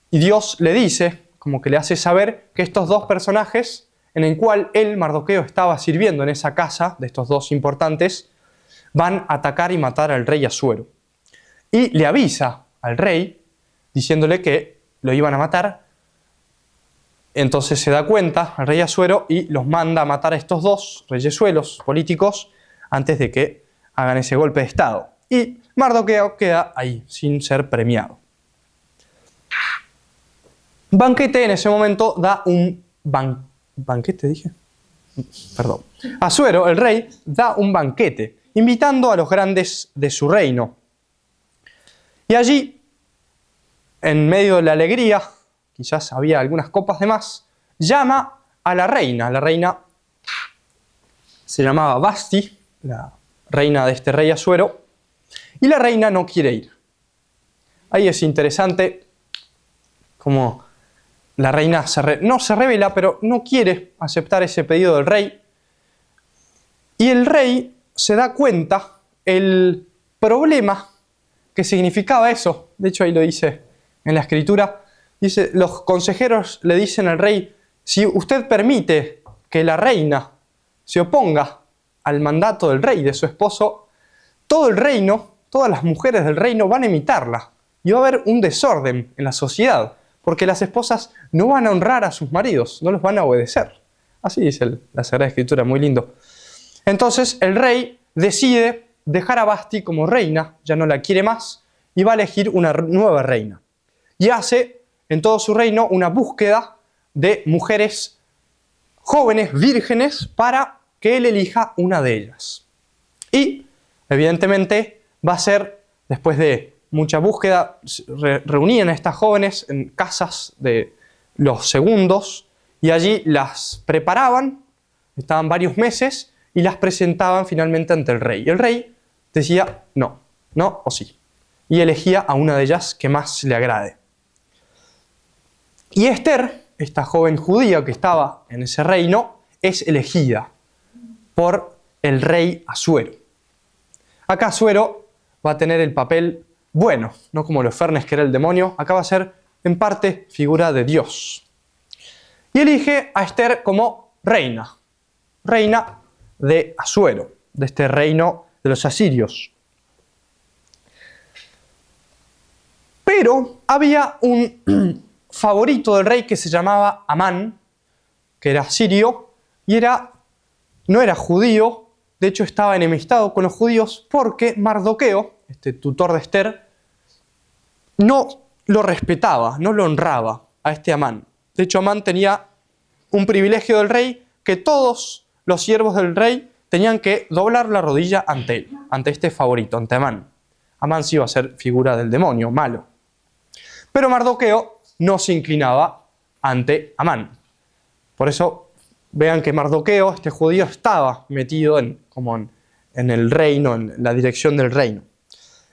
y Dios le dice, como que le hace saber, que estos dos personajes, en el cual él, Mardoqueo, estaba sirviendo en esa casa de estos dos importantes, van a atacar y matar al rey Asuero. Y le avisa al rey, diciéndole que lo iban a matar. Entonces se da cuenta al rey Asuero y los manda a matar a estos dos reyesuelos políticos antes de que hagan ese golpe de estado. Y Mardoqueo queda ahí, sin ser premiado. Banquete en ese momento da un banquete, dije. Perdón. Asuero, el rey, da un banquete, invitando a los grandes de su reino. Y allí, en medio de la alegría, quizás había algunas copas de más, llama a la reina. La reina se llamaba Vasti, la reina de este rey Asuero, y la reina no quiere ir. Ahí es interesante como la reina no se revela, pero no quiere aceptar ese pedido del rey. Y el rey se da cuenta el problema que significaba eso. De hecho, ahí lo dice en la escritura. Dice, los consejeros le dicen al rey, si usted permite que la reina se oponga al mandato del rey, de su esposo, todo el reino, todas las mujeres del reino van a imitarla. Y va a haber un desorden en la sociedad, porque las esposas no van a honrar a sus maridos, no los van a obedecer. Así dice la Sagrada Escritura, muy lindo. Entonces el rey decide dejar a Vasti como reina, ya no la quiere más, y va a elegir una nueva reina. Y hace en todo su reino una búsqueda de mujeres jóvenes, vírgenes, para que él elija una de ellas. Y Evidentemente va a ser, después de mucha búsqueda, reunían a estas jóvenes en casas de los segundos y allí las preparaban, estaban varios meses y las presentaban finalmente ante el rey. Y el rey decía no, no o sí. Y elegía a una de ellas que más le agrade. Y Esther, esta joven judía que estaba en ese reino, es elegida por el rey Asuero. Acá Asuero va a tener el papel bueno, no como Holofernes, que era el demonio. Acá va a ser, en parte, figura de Dios. Y elige a Esther como reina de Asuero, de este reino de los asirios. Pero había un favorito del rey que se llamaba Amán, que era sirio, y no era judío, de hecho estaba enemistado con los judíos porque Mardoqueo, este tutor de Esther, no lo respetaba, no lo honraba a este Amán. De hecho, Amán tenía un privilegio del rey que todos los siervos del rey tenían que doblar la rodilla ante él, ante este favorito, ante Amán. Amán sí iba a ser figura del demonio, malo. Pero Mardoqueo no se inclinaba ante Amán. Por eso vean que Mardoqueo, este judío, estaba metido en el reino, en la dirección del reino.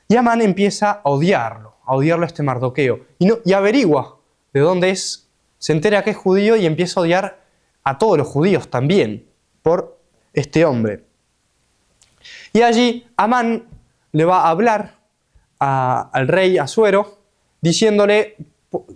Y Amán empieza a odiarlo a este Mardoqueo. Y averigua de dónde es, se entera que es judío y empieza a odiar a todos los judíos también por este hombre. Y allí Amán le va a hablar al rey Asuero,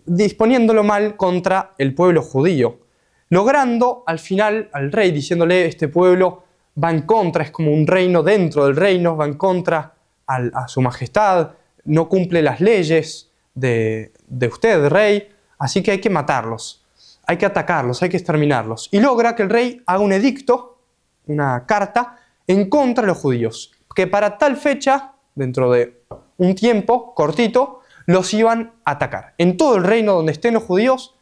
disponiéndolo mal contra el pueblo judío, logrando al final al rey diciéndole: este pueblo va en contra, es como un reino dentro del reino, va en contra a su majestad, no cumple las leyes de usted, rey, así que hay que matarlos, hay que atacarlos, hay que exterminarlos. Y logra que el rey haga un edicto, una carta, en contra de los judíos, que para tal fecha, dentro de un tiempo cortito, los iban a atacar. En todo el reino donde estén los judíos,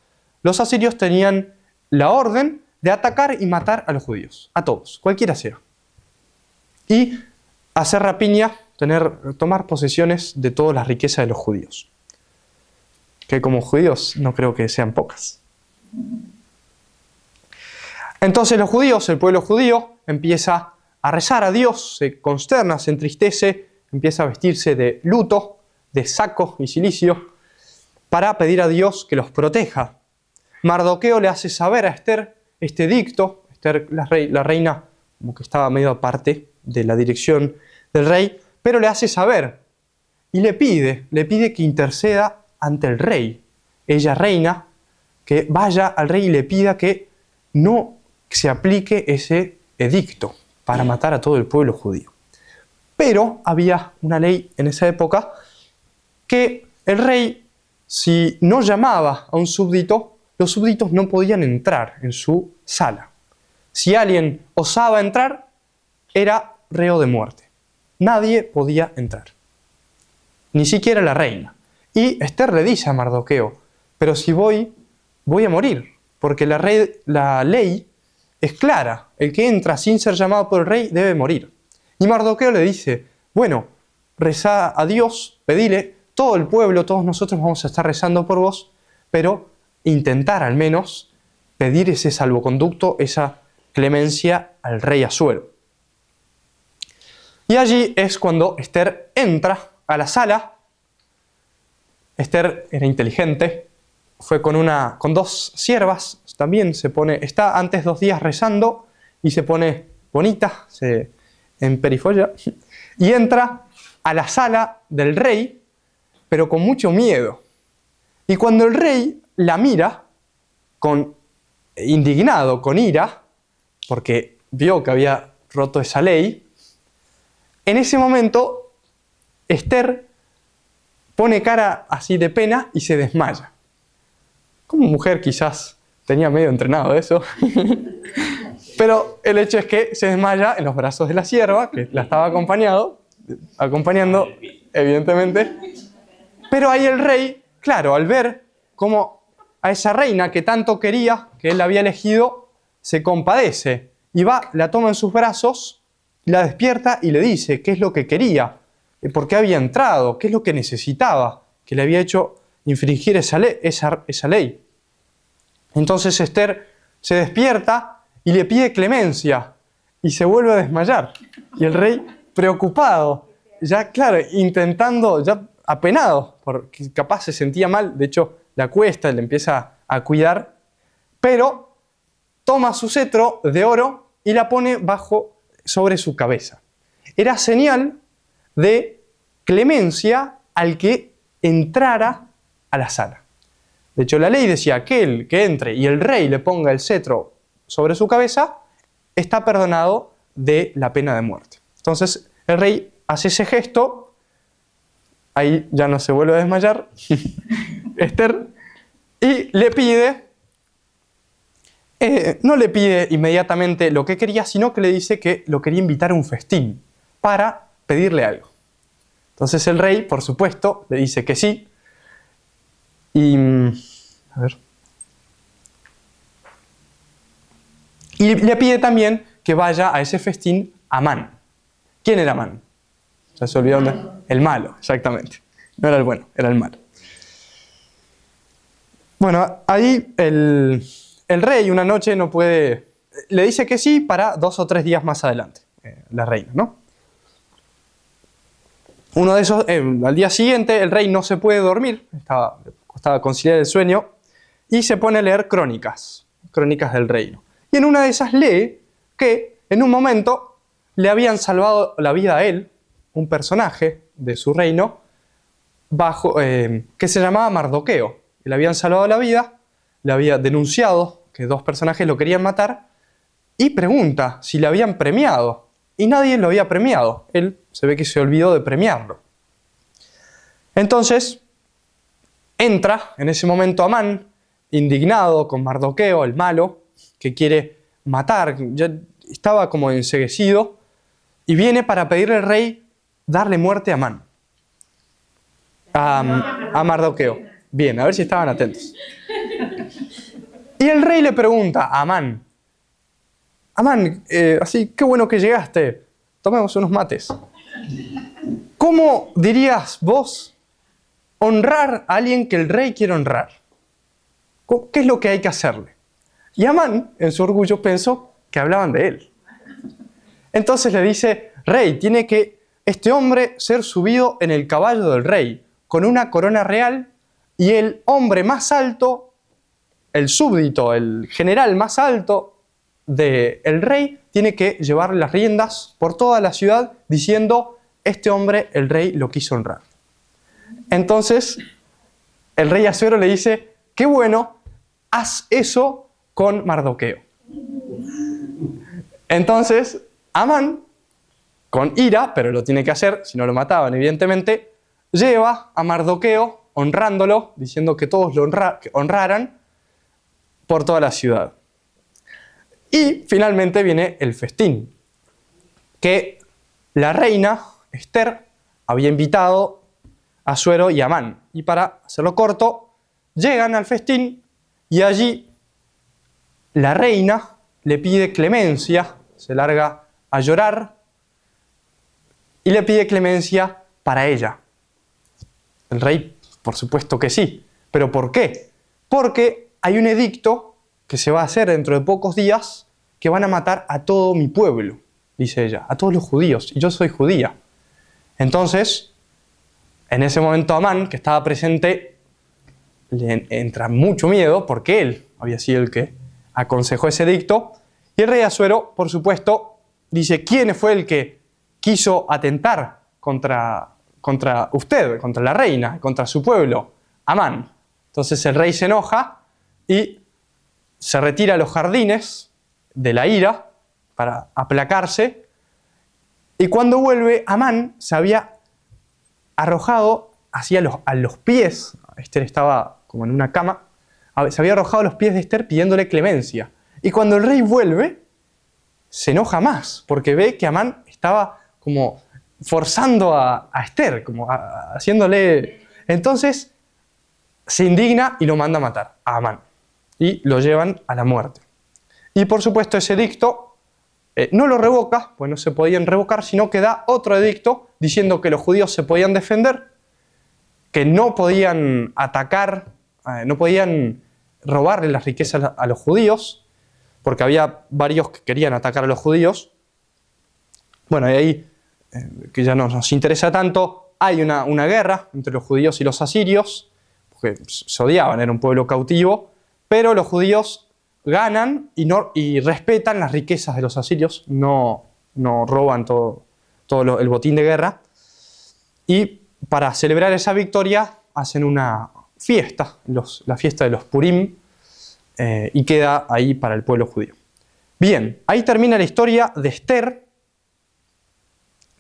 los asirios tenían la orden de atacar y matar a los judíos, a todos, cualquiera sea. Y hacer rapiña, tomar posesiones de todas las riquezas de los judíos. Que como judíos no creo que sean pocas. Entonces los judíos, el pueblo judío, empieza a rezar a Dios, se consterna, se entristece, empieza a vestirse de luto, de saco y cilicio, para pedir a Dios que los proteja. Mardoqueo le hace saber a Esther este edicto. Esther, la reina, como que estaba medio aparte de la dirección del rey, pero le hace saber y le pide que interceda ante el rey. Ella, reina, que vaya al rey y le pida que no se aplique ese edicto para matar a todo el pueblo judío. Pero había una ley en esa época que el rey, si no llamaba a un súbdito, los súbditos no podían entrar en su sala. Si alguien osaba entrar, era reo de muerte. Nadie podía entrar, ni siquiera la reina. Y Esther le dice a Mardoqueo: pero si voy a morir, porque la ley es clara, el que entra sin ser llamado por el rey debe morir. Y Mardoqueo le dice: bueno, rezá a Dios, pedile, todo el pueblo, todos nosotros vamos a estar rezando por vos, pero intentar al menos pedir ese salvoconducto, esa clemencia al rey Asuero. Y allí es cuando Esther entra a la sala. Esther era inteligente, fue con dos siervas, también está antes 2 días rezando y se pone bonita, se emperifolla, y entra a la sala del rey, pero con mucho miedo. Y cuando el rey la mira, indignado, con ira, porque vio que había roto esa ley, en ese momento Esther pone cara así de pena y se desmaya. Como mujer quizás tenía medio entrenado eso, pero el hecho es que se desmaya en los brazos de la sierva, que la estaba acompañando, evidentemente. Pero ahí el rey, claro, al ver cómo a esa reina que tanto quería, que él la había elegido, se compadece y la toma en sus brazos la despierta y le dice qué es lo que quería, por qué había entrado, qué es lo que necesitaba, que le había hecho infringir esa ley. Entonces Esther se despierta y le pide clemencia y se vuelve a desmayar. Y el rey, preocupado, ya claro, intentando, ya apenado, porque capaz se sentía mal, de hecho la acuesta, le empieza a cuidar, pero toma su cetro de oro y la pone sobre su cabeza. Era señal de clemencia al que entrara a la sala. De hecho, la ley decía, aquel que entre y el rey le ponga el cetro sobre su cabeza, está perdonado de la pena de muerte. Entonces, el rey hace ese gesto, ahí ya no se vuelve a desmayar, Esther, y le pide, no le pide inmediatamente lo que quería, sino que le dice que lo quería invitar a un festín para pedirle algo. Entonces el rey, por supuesto, le dice que sí. Y le pide también que vaya a ese festín Amán. ¿Quién era Amán? Ya se olvidaron. El malo, exactamente. No era el bueno, era el malo. Bueno, ahí el rey una noche no puede... Le dice que sí para 2 o 3 días más adelante, la reina, ¿no? Uno de esos, al día siguiente, el rey no se puede dormir, le costaba conciliar el sueño, y se pone a leer crónicas del reino. Y en una de esas lee que en un momento le habían salvado la vida a él, un personaje de su reino, que se llamaba Mardoqueo. Le habían salvado la vida, le había denunciado que 2 personajes lo querían matar, y pregunta si le habían premiado. Y nadie lo había premiado. Él se ve que se olvidó de premiarlo. Entonces, entra en ese momento Amán, indignado con Mardoqueo, el malo, que quiere matar, ya estaba como enceguecido, y viene para pedirle al rey darle muerte a Amán. A Mardoqueo. Bien, a ver si estaban atentos. Y el rey le pregunta a Amán, Amán, así, qué bueno que llegaste, tomemos unos mates. ¿Cómo dirías vos honrar a alguien que el rey quiere honrar? ¿Qué es lo que hay que hacerle? Y Amán, en su orgullo, pensó que hablaban de él. Entonces le dice, rey, tiene que este hombre ser subido en el caballo del rey, con una corona real, y el hombre más alto, el súbdito, el general más alto del rey, tiene que llevar las riendas por toda la ciudad diciendo, este hombre el rey lo quiso honrar. Entonces el rey Asuero le dice, qué bueno, haz eso con Mardoqueo. Entonces Amán, con ira, pero lo tiene que hacer, si no lo mataban evidentemente, lleva a Mardoqueo honrándolo, diciendo que todos lo honraran por toda la ciudad. Y finalmente viene el festín, que la reina Esther había invitado a Asuero y a Amán. Y para hacerlo corto, llegan al festín y allí la reina le pide clemencia, se larga a llorar y le pide clemencia para ella. El rey, por supuesto que sí. ¿Pero por qué? Porque hay un edicto que se va a hacer dentro de pocos días, que van a matar a todo mi pueblo, dice ella, a todos los judíos, y yo soy judía. Entonces, en ese momento Amán, que estaba presente, le entra mucho miedo, porque él había sido el que aconsejó ese edicto, y el rey Asuero, por supuesto, dice, ¿quién fue el que quiso atentar contra usted, contra la reina, contra su pueblo? Amán. Entonces el rey se enoja y se retira a los jardines de la ira para aplacarse, y cuando vuelve, Amán se había arrojado hacia a los pies, Esther estaba como en una cama, se había arrojado a los pies de Esther pidiéndole clemencia. Y cuando el rey vuelve, se enoja más, porque ve que Amán estaba como forzando a Esther, como haciéndole... Entonces se indigna y lo manda a matar a Amán. Y lo llevan a la muerte. Y por supuesto ese edicto no lo revoca, pues no se podían revocar, sino que da otro edicto diciendo que los judíos se podían defender, que no podían atacar, no podían robarle las riquezas a los judíos, porque había varios que querían atacar a los judíos. Bueno, y ahí, que ya no nos interesa tanto, hay una guerra entre los judíos y los asirios, porque se odiaban, era un pueblo cautivo, pero los judíos ganan y respetan las riquezas de los asirios, no roban todo el botín de guerra, y para celebrar esa victoria hacen una fiesta, la fiesta de los Purim, y queda ahí para el pueblo judío. Bien, ahí termina la historia de Esther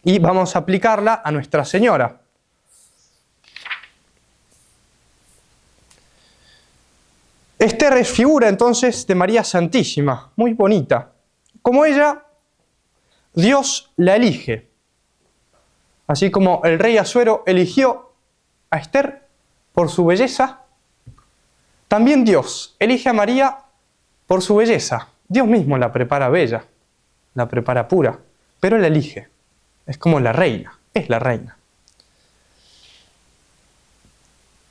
y vamos a aplicarla a Nuestra Señora. Esther es figura entonces de María Santísima, muy bonita. Como ella, Dios la elige. Así como el rey Asuero eligió a Esther por su belleza, también Dios elige a María por su belleza. Dios mismo la prepara bella, la prepara pura, pero la elige. Es como la reina, es la reina.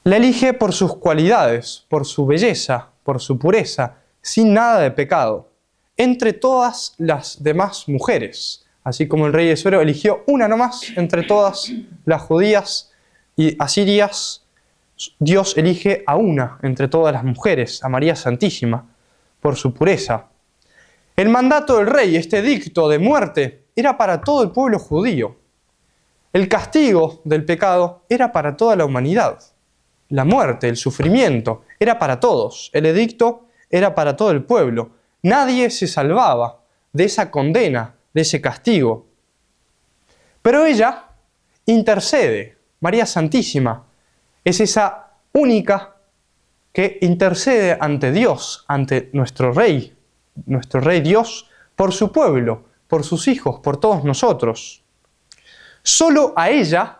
La elige por sus cualidades, por su belleza, por su pureza, sin nada de pecado, entre todas las demás mujeres. Así como el rey Asuero eligió una nomás entre todas las judías y asirias, Dios elige a una entre todas las mujeres, a María Santísima, por su pureza. El mandato del rey, este edicto de muerte, era para todo el pueblo judío. El castigo del pecado era para toda la humanidad. La muerte, el sufrimiento, era para todos. El edicto era para todo el pueblo. Nadie se salvaba de esa condena, de ese castigo. Pero ella intercede. María Santísima es esa única que intercede ante Dios, ante nuestro Rey Dios, por su pueblo, por sus hijos, por todos nosotros. Solo a ella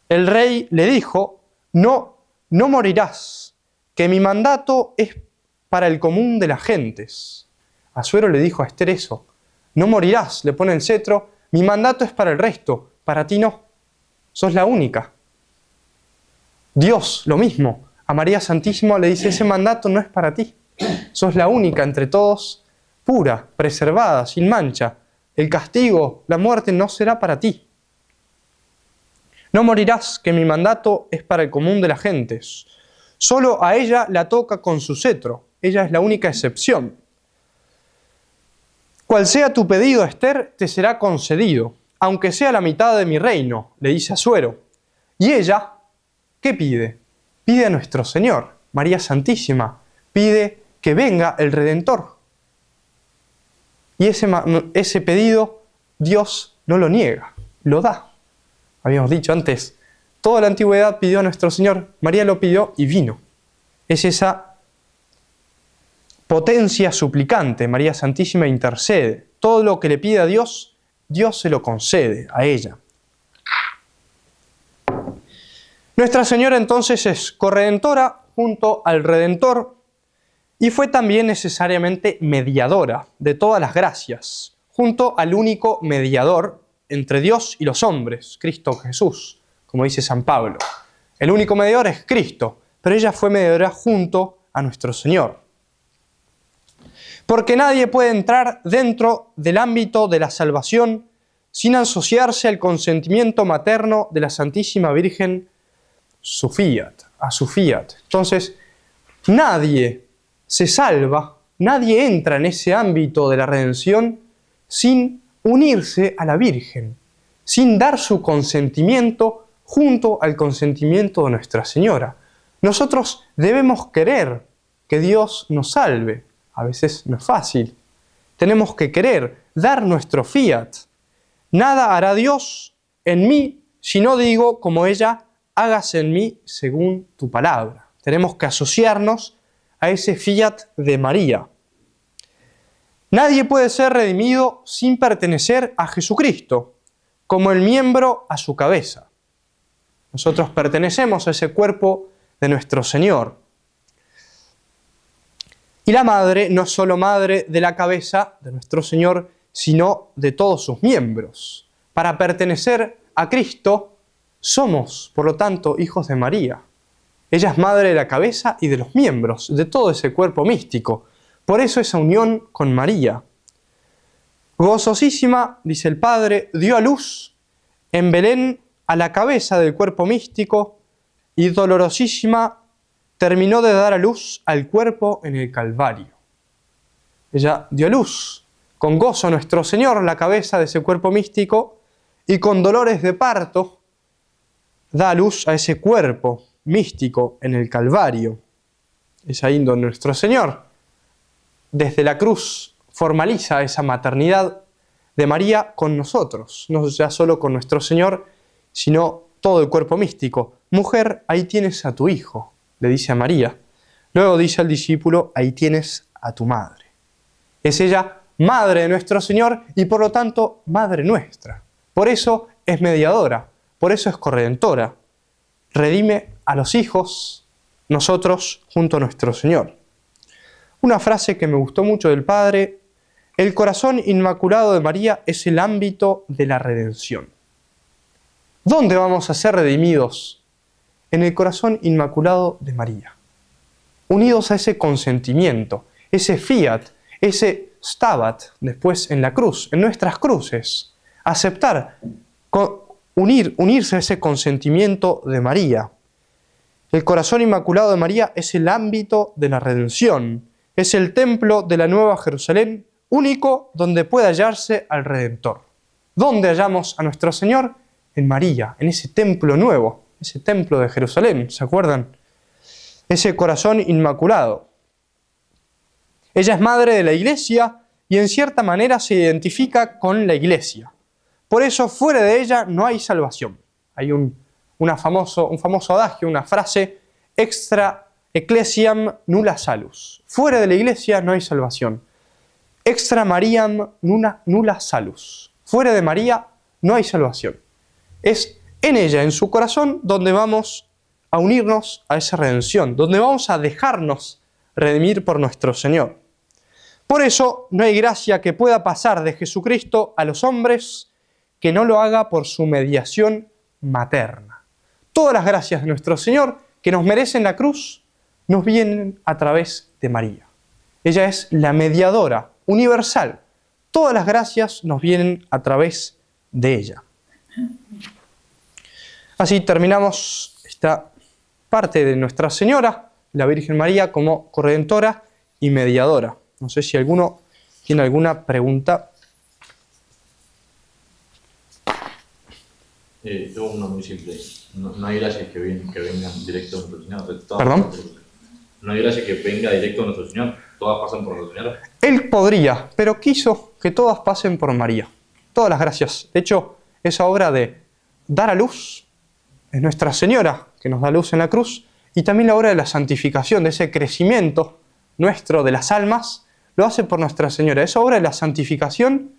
el rey le dijo: no morirás, que mi mandato es para el común de las gentes. Asuero le dijo a Esther eso: no morirás, le pone el cetro, mi mandato es para el resto, para ti no, sos la única. Dios, lo mismo, a María Santísima le dice: ese mandato no es para ti, sos la única entre todos, pura, preservada, sin mancha, el castigo, la muerte no será para ti. No morirás, que mi mandato es para el común de las gentes. Solo a ella la toca con su cetro. Ella es la única excepción. Cual sea tu pedido, Esther, te será concedido, aunque sea la mitad de mi reino, le dice Asuero. Y ella, ¿qué pide? Pide a nuestro Señor, María Santísima, pide que venga el Redentor. Y ese pedido Dios no lo niega, lo da. Habíamos dicho antes, toda la antigüedad pidió a nuestro Señor, María lo pidió y vino. Es esa potencia suplicante, María Santísima intercede. Todo lo que le pide a Dios, Dios se lo concede a ella. Nuestra Señora entonces es corredentora junto al Redentor y fue también necesariamente mediadora de todas las gracias, junto al único mediador entre Dios y los hombres, Cristo Jesús, como dice San Pablo. El único mediador es Cristo, pero ella fue mediadora junto a nuestro Señor. Porque nadie puede entrar dentro del ámbito de la salvación sin asociarse al consentimiento materno de la Santísima Virgen, a su fiat. Entonces, nadie se salva, nadie entra en ese ámbito de la redención sin unirse a la Virgen, sin dar su consentimiento junto al consentimiento de Nuestra Señora. Nosotros debemos querer que Dios nos salve. A veces no es fácil. Tenemos que querer, dar nuestro fiat. Nada hará Dios en mí si no digo como ella: hágase en mí según tu palabra. Tenemos que asociarnos a ese fiat de María. Nadie puede ser redimido sin pertenecer a Jesucristo, como el miembro a su cabeza. Nosotros pertenecemos a ese cuerpo de nuestro Señor. Y la madre no es solo madre de la cabeza de nuestro Señor, sino de todos sus miembros. Para pertenecer a Cristo, somos, por lo tanto, hijos de María. Ella es madre de la cabeza y de los miembros, de todo ese cuerpo místico. Por eso esa unión con María. Gozosísima, dice el Padre, dio a luz en Belén a la cabeza del cuerpo místico y dolorosísima terminó de dar a luz al cuerpo en el Calvario. Ella dio a luz con gozo a nuestro Señor la cabeza de ese cuerpo místico y con dolores de parto da a luz a ese cuerpo místico en el Calvario. Es ahí donde nuestro Señor, desde la cruz, formaliza esa maternidad de María con nosotros, no ya solo con nuestro Señor, sino todo el cuerpo místico. Mujer, ahí tienes a tu hijo, le dice a María. Luego dice al discípulo, ahí tienes a tu madre. Es ella madre de nuestro Señor y por lo tanto madre nuestra. Por eso es mediadora, por eso es corredentora. Redime a los hijos, nosotros junto a nuestro Señor. Una frase que me gustó mucho del Padre: el corazón inmaculado de María es el ámbito de la redención. ¿Dónde vamos a ser redimidos? En el corazón inmaculado de María. Unidos a ese consentimiento, ese fiat, ese stabat, después en la cruz, en nuestras cruces. Aceptar, unirse a ese consentimiento de María. El corazón inmaculado de María es el ámbito de la redención. Es el templo de la Nueva Jerusalén, único donde puede hallarse al Redentor. ¿Dónde hallamos a nuestro Señor? En María, en ese templo nuevo, ese templo de Jerusalén, ¿se acuerdan? Ese corazón inmaculado. Ella es madre de la Iglesia y en cierta manera se identifica con la Iglesia. Por eso, fuera de ella no hay salvación. Hay un famoso adagio, una frase: extra ecclesiam nulla salus. Fuera de la Iglesia no hay salvación. Extra Mariam nulla salus. Fuera de María no hay salvación. Es en ella, en su corazón, donde vamos a unirnos a esa redención, donde vamos a dejarnos redimir por nuestro Señor. Por eso no hay gracia que pueda pasar de Jesucristo a los hombres que no lo haga por su mediación materna. Todas las gracias de nuestro Señor que nos merecen la cruz nos vienen a través de María. Ella es la mediadora universal. Todas las gracias nos vienen a través de ella. Así terminamos esta parte de Nuestra Señora, la Virgen María, como corredentora y mediadora. No sé si alguno tiene alguna pregunta. Yo una muy simple. No hay gracia que vengan directo a nuestro Señor. ¿Perdón? No hay gracia que venga directo a nuestro Señor. Todas pasan por nuestro Señor. Él podría, pero quiso que todas pasen por María. Todas las gracias. De hecho, esa obra de dar a luz es Nuestra Señora, que nos da luz en la cruz, y también la obra de la santificación, de ese crecimiento nuestro de las almas, lo hace por Nuestra Señora. Esa obra de la santificación,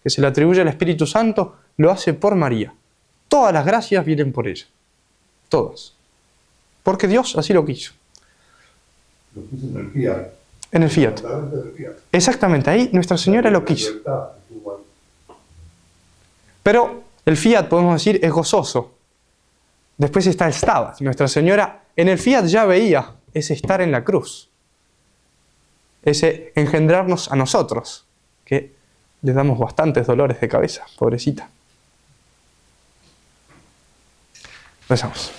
que se le atribuye al Espíritu Santo, lo hace por María. Todas las gracias vienen por ella. Todas. Porque Dios así lo quiso. Lo quiso en el fiat. En el fiat. Exactamente, ahí Nuestra Señora lo quiso. Pero el fiat, podemos decir, es gozoso. Después está el stabat. Nuestra Señora en el fiat ya veía ese estar en la cruz. Ese engendrarnos a nosotros, que le damos bastantes dolores de cabeza, pobrecita. Rezamos.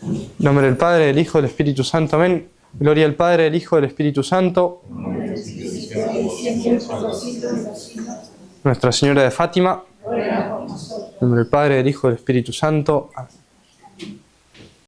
En nombre del Padre, del Hijo, del Espíritu Santo. Amén. Gloria al Padre, del Hijo, del Espíritu Santo. Nuestra Señora de Fátima. En nombre del Padre, del Hijo, del Espíritu Santo. Amén.